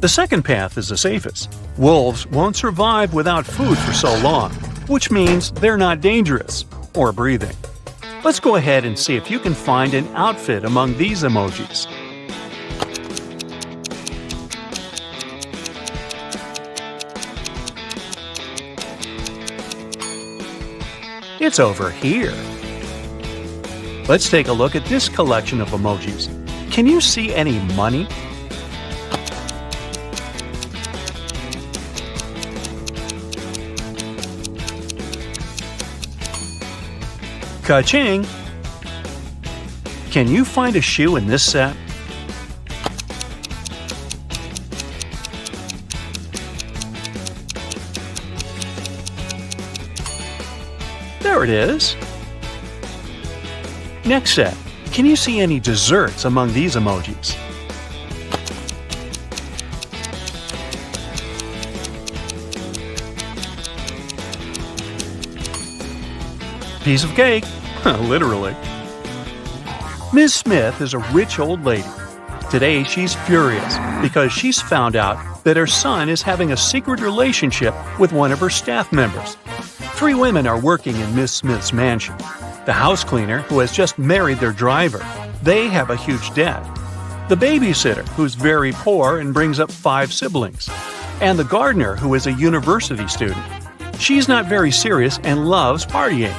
The second path is the safest. Wolves won't survive without food for so long, which means they're not dangerous or breathing. Let's go ahead and see if you can find an outfit among these emojis. It's over here. Let's take a look at this collection of emojis. Can you see any money? Ka-ching! Can you find a shoe in this set? There it is! Next set. Can you see any desserts among these emojis? Piece of cake! Literally. Ms. Smith is a rich old lady. Today she's furious because she's found out that her son is having a secret relationship with one of her staff members. Three women are working in Miss Smith's mansion. The house cleaner, who has just married their driver, they have a huge debt. The babysitter, who's very poor and brings up 5 siblings. And the gardener, who is a university student. She's not very serious and loves partying.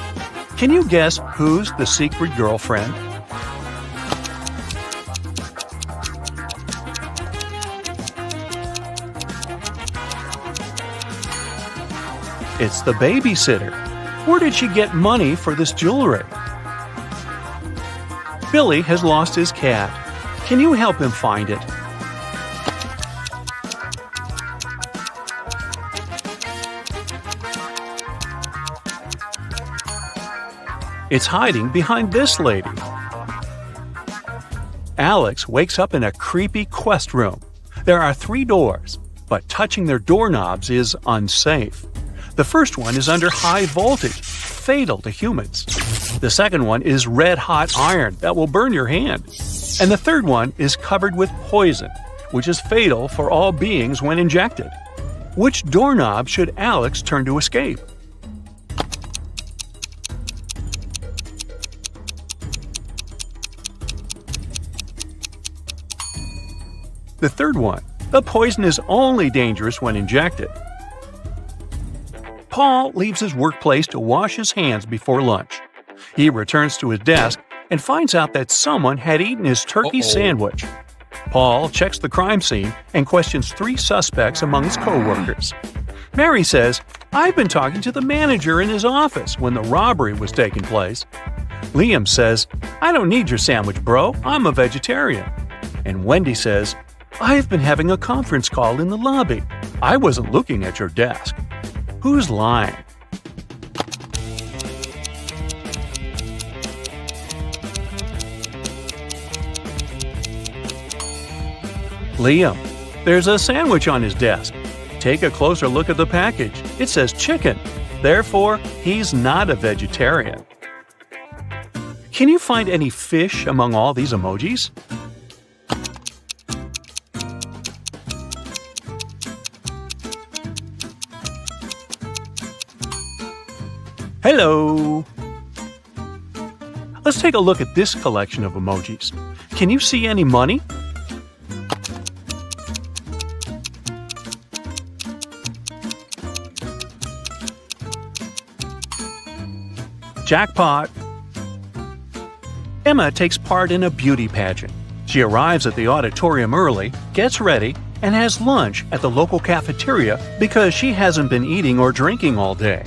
Can you guess who's the secret girlfriend? It's the babysitter. Where did she get money for this jewelry? Billy has lost his cat. Can you help him find it? It's hiding behind this lady. Alex wakes up in a creepy quest room. There are 3 doors, but touching their doorknobs is unsafe. The first one is under high voltage, fatal to humans. The second one is red-hot iron that will burn your hand. And the third one is covered with poison, which is fatal for all beings when injected. Which doorknob should Alex turn to escape? The third one. The poison is only dangerous when injected. Paul leaves his workplace to wash his hands before lunch. He returns to his desk and finds out that someone had eaten his turkey sandwich. Paul checks the crime scene and questions 3 suspects among his co-workers. Mary says, "I've been talking to the manager in his office when the robbery was taking place." Liam says, "I don't need your sandwich, bro. I'm a vegetarian." And Wendy says, "I've been having a conference call in the lobby. I wasn't looking at your desk." Who's lying? Liam. There's a sandwich on his desk. Take a closer look at the package. It says chicken. Therefore, he's not a vegetarian. Can you find any fish among all these emojis? Hello! Let's take a look at this collection of emojis. Can you see any money? Jackpot! Emma takes part in a beauty pageant. She arrives at the auditorium early, gets ready, and has lunch at the local cafeteria because she hasn't been eating or drinking all day.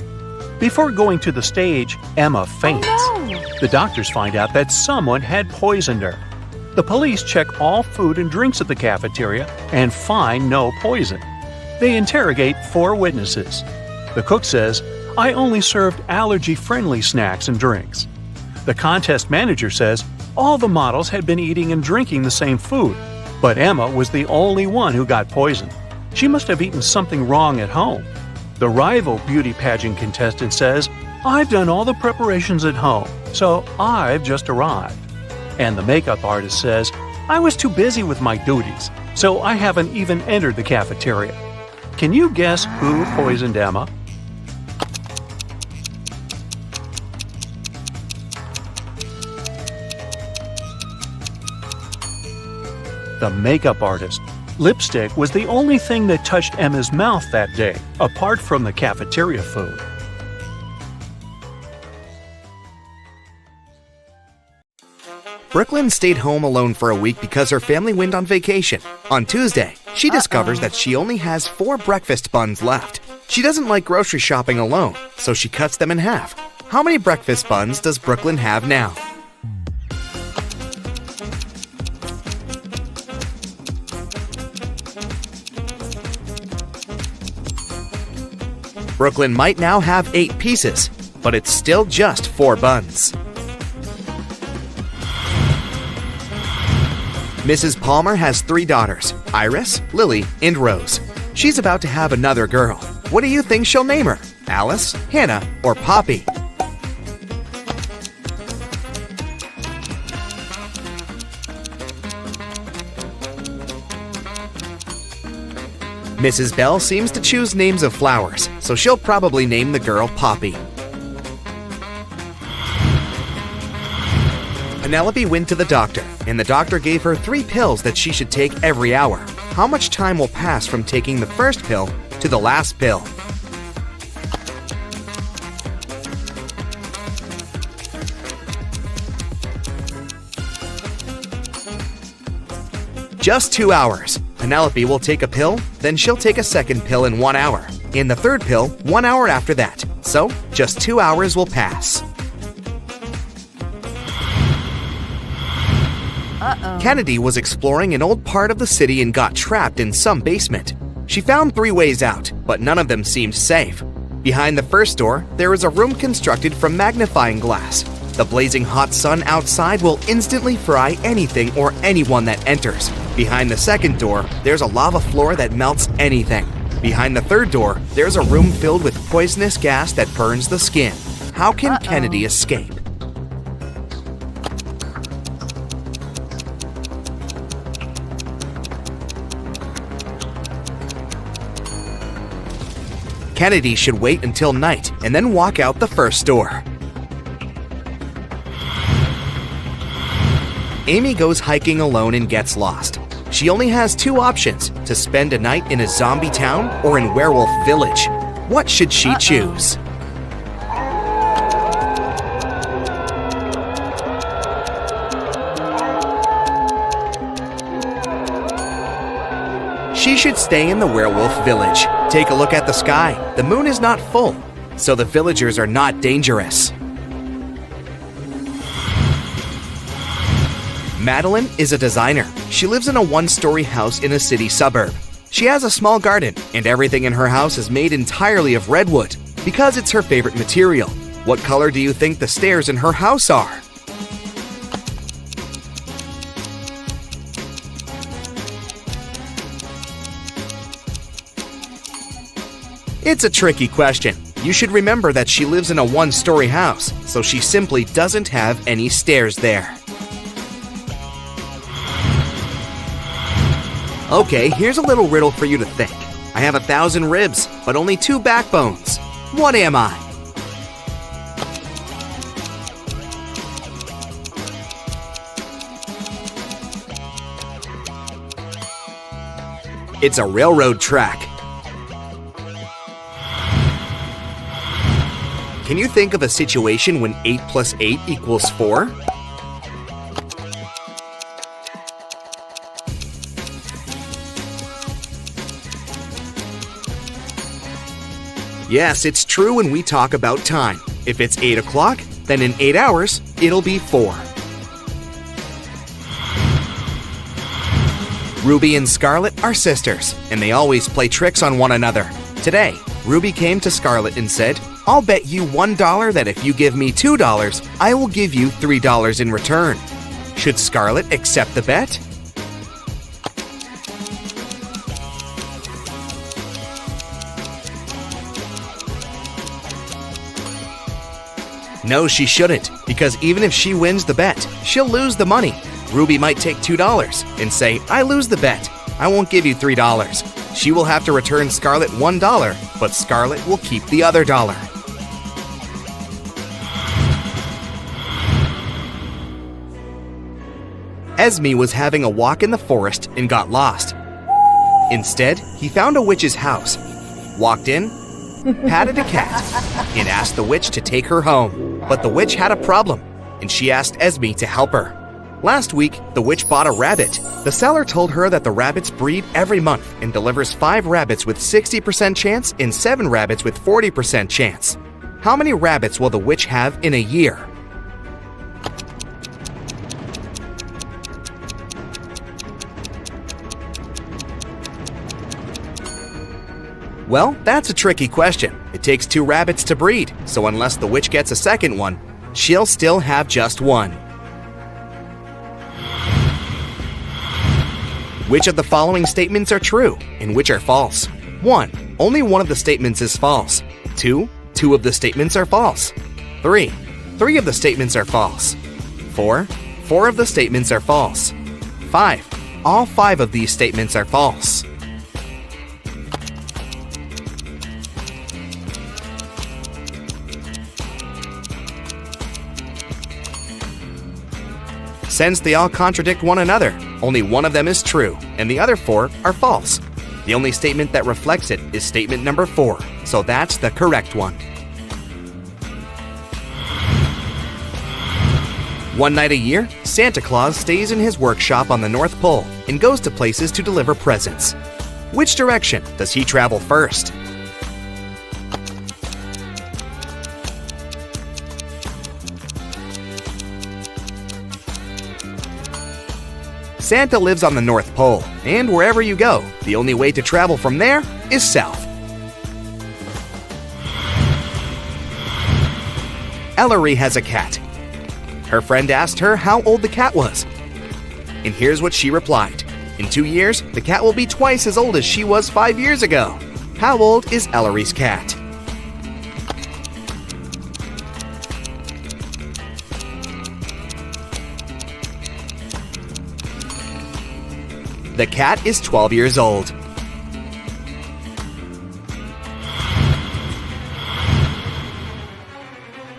Before going to the stage, Emma faints. Oh, no. The doctors find out that someone had poisoned her. The police check all food and drinks at the cafeteria and find no poison. They interrogate 4 witnesses. The cook says, "I only served allergy-friendly snacks and drinks." The contest manager says all the models had been eating and drinking the same food, but Emma was the only one who got poisoned. She must have eaten something wrong at home. The rival beauty pageant contestant says, "I've done all the preparations at home, so I've just arrived." And the makeup artist says, "I was too busy with my duties, so I haven't even entered the cafeteria." Can you guess who poisoned Emma? The makeup artist. Lipstick was the only thing that touched Emma's mouth that day, apart from the cafeteria food. Brooklyn stayed home alone for a week because her family went on vacation. On Tuesday, she discovers that she only has 4 breakfast buns left. She doesn't like grocery shopping alone, so she cuts them in half. How many breakfast buns does Brooklyn have now? Brooklyn might now have 8 pieces, but it's still just 4 buns. Mrs. Palmer has 3 daughters, Iris, Lily, and Rose. She's about to have another girl. What do you think she'll name her? Alice, Hannah, or Poppy? Mrs. Bell seems to choose names of flowers, so she'll probably name the girl Poppy. Penelope went to the doctor, and the doctor gave her 3 pills that she should take every hour. How much time will pass from taking the first pill to the last pill? Just 2 hours. Penelope will take a pill, then she'll take a second pill in 1 hour, and the third pill 1 hour after that. So, just 2 hours will pass. Kennedy was exploring an old part of the city and got trapped in some basement. She found 3 ways out, but none of them seemed safe. Behind the first door, there is a room constructed from magnifying glass. The blazing hot sun outside will instantly fry anything or anyone that enters. Behind the second door, there's a lava floor that melts anything. Behind the third door, there's a room filled with poisonous gas that burns the skin. How can Kennedy escape? Kennedy should wait until night and then walk out the first door. Amy goes hiking alone and gets lost. She only has 2 options: to spend a night in a zombie town or in Werewolf Village. What should she choose? She should stay in the Werewolf Village. Take a look at the sky. The moon is not full, so the villagers are not dangerous. Madeline is a designer. She lives in a 1-story house in a city suburb. She has a small garden, and everything in her house is made entirely of redwood because it's her favorite material. What color do you think the stairs in her house are? It's a tricky question. You should remember that she lives in a 1-story house, so she simply doesn't have any stairs there. Okay, here's a little riddle for you to think. I have 1,000 ribs, but only 2 backbones. What am I? It's a railroad track. Can you think of a situation when 8 plus 8 equals 4? Yes, it's true when we talk about time. If it's 8 o'clock, then in 8 hours, it'll be 4. Ruby and Scarlet are sisters, and they always play tricks on one another. Today, Ruby came to Scarlet and said, "I'll bet you $1 that if you give me $2, I will give you $3 in return." Should Scarlet accept the bet? No, she shouldn't, because even if she wins the bet, she'll lose the money. Ruby might take $2 and say, "I lose the bet. I won't give you $3. She will have to return Scarlet $1, but Scarlet will keep the other dollar. Esme was having a walk in the forest and got lost. Instead, he found a witch's house, walked in, patted a cat, and asked the witch to take her home. But the witch had a problem, and she asked Esme to help her. Last week, the witch bought a rabbit. The seller told her that the rabbits breed every month and delivers 5 rabbits with 60% chance and 7 rabbits with 40% chance. How many rabbits will the witch have in a year? Well, that's a tricky question. It takes 2 rabbits to breed, so unless the witch gets a second one, she'll still have just 1. Which of the following statements are true and which are false? 1. Only one of the statements is false. 2. 2 of the statements are false. 3. 3 of the statements are false. 4. 4 of the statements are false. 5. All 5 of these statements are false. Since they all contradict one another, only one of them is true, and the other 4 are false. The only statement that reflects it is statement number 4, so that's the correct one. One night a year, Santa Claus stays in his workshop on the North Pole and goes to places to deliver presents. Which direction does he travel first? Santa lives on the North Pole, and wherever you go, the only way to travel from there is south. Ellery has a cat. Her friend asked her how old the cat was. And here's what she replied. In 2 years, the cat will be twice as old as she was 5 years ago. How old is Ellery's cat? The cat is 12 years old.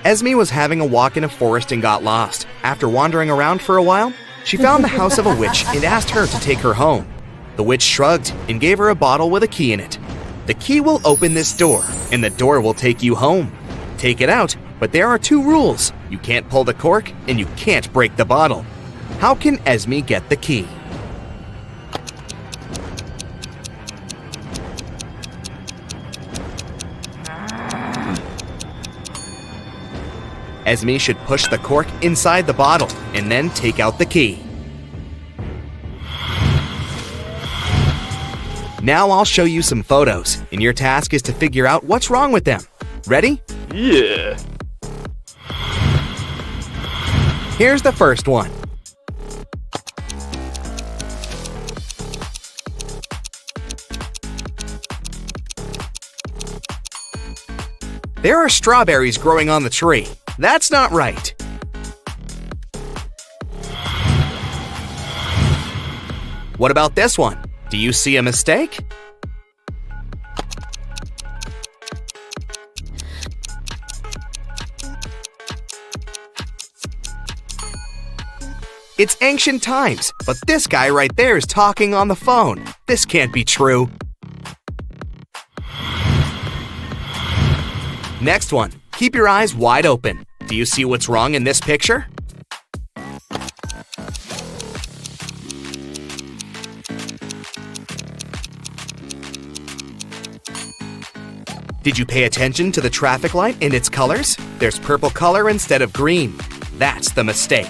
Esme was having a walk in a forest and got lost. After wandering around for a while, she found the house of a witch and asked her to take her home. The witch shrugged and gave her a bottle with a key in it. The key will open this door, and the door will take you home. Take it out, but there are 2 rules. You can't pull the cork, and you can't break the bottle. How can Esme get the key? Esme should push the cork inside the bottle and then take out the key. Now I'll show you some photos, and your task is to figure out what's wrong with them. Ready? Yeah. Here's the first one. There are strawberries growing on the tree. That's not right. What about this one? Do you see a mistake? It's ancient times, but this guy right there is talking on the phone. This can't be true. Next one. Keep your eyes wide open. Do you see what's wrong in this picture? Did you pay attention to the traffic light and its colors? There's purple color instead of green. That's the mistake.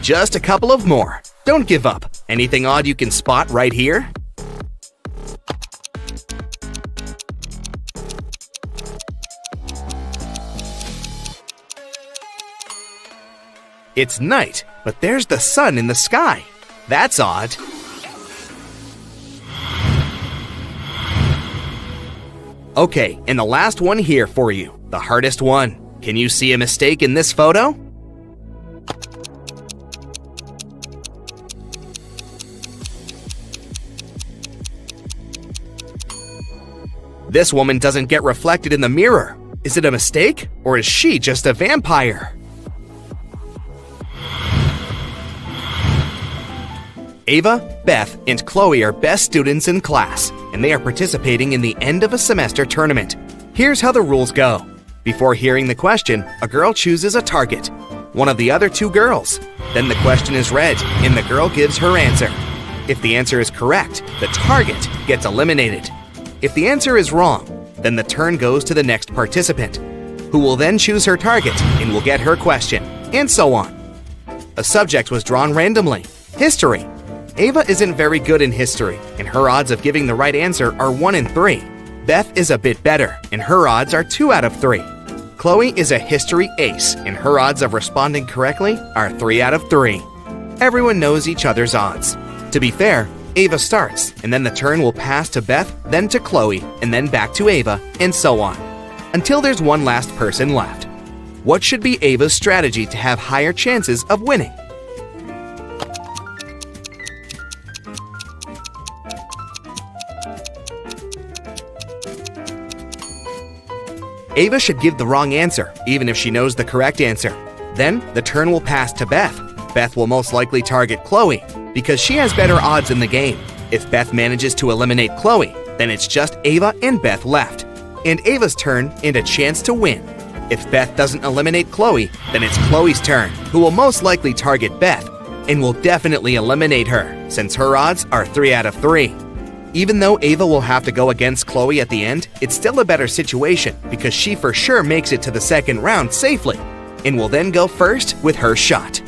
Just a couple of more. Don't give up. Anything odd you can spot right here? It's night, but there's the sun in the sky. That's odd. Okay, and the last one here for you, the hardest one. Can you see a mistake in this photo? This woman doesn't get reflected in the mirror. Is it a mistake, or is she just a vampire? Ava, Beth, and Chloe are best students in class, and they are participating in the end of a semester tournament. Here's how the rules go. Before hearing the question, a girl chooses a target, one of the other 2 girls. Then the question is read, and the girl gives her answer. If the answer is correct, the target gets eliminated. If the answer is wrong, then the turn goes to the next participant, who will then choose her target and will get her question, and so on. A subject was drawn randomly. History. Ava isn't very good in history, and her odds of giving the right answer are 1 in 3. Beth is a bit better, and her odds are 2 out of 3. Chloe is a history ace, and her odds of responding correctly are 3 out of 3. Everyone knows each other's odds. To be fair, Ava starts, and then the turn will pass to Beth, then to Chloe, and then back to Ava, and so on, until there's one last person left. What should be Ava's strategy to have higher chances of winning? Ava should give the wrong answer, even if she knows the correct answer. Then, the turn will pass to Beth. Beth will most likely target Chloe, because she has better odds in the game. If Beth manages to eliminate Chloe, then it's just Ava and Beth left, and Ava's turn and a chance to win. If Beth doesn't eliminate Chloe, then it's Chloe's turn, who will most likely target Beth, and will definitely eliminate her, since her odds are 3 out of 3. Even though Ava will have to go against Chloe at the end, it's still a better situation because she for sure makes it to the second round safely, and will then go first with her shot.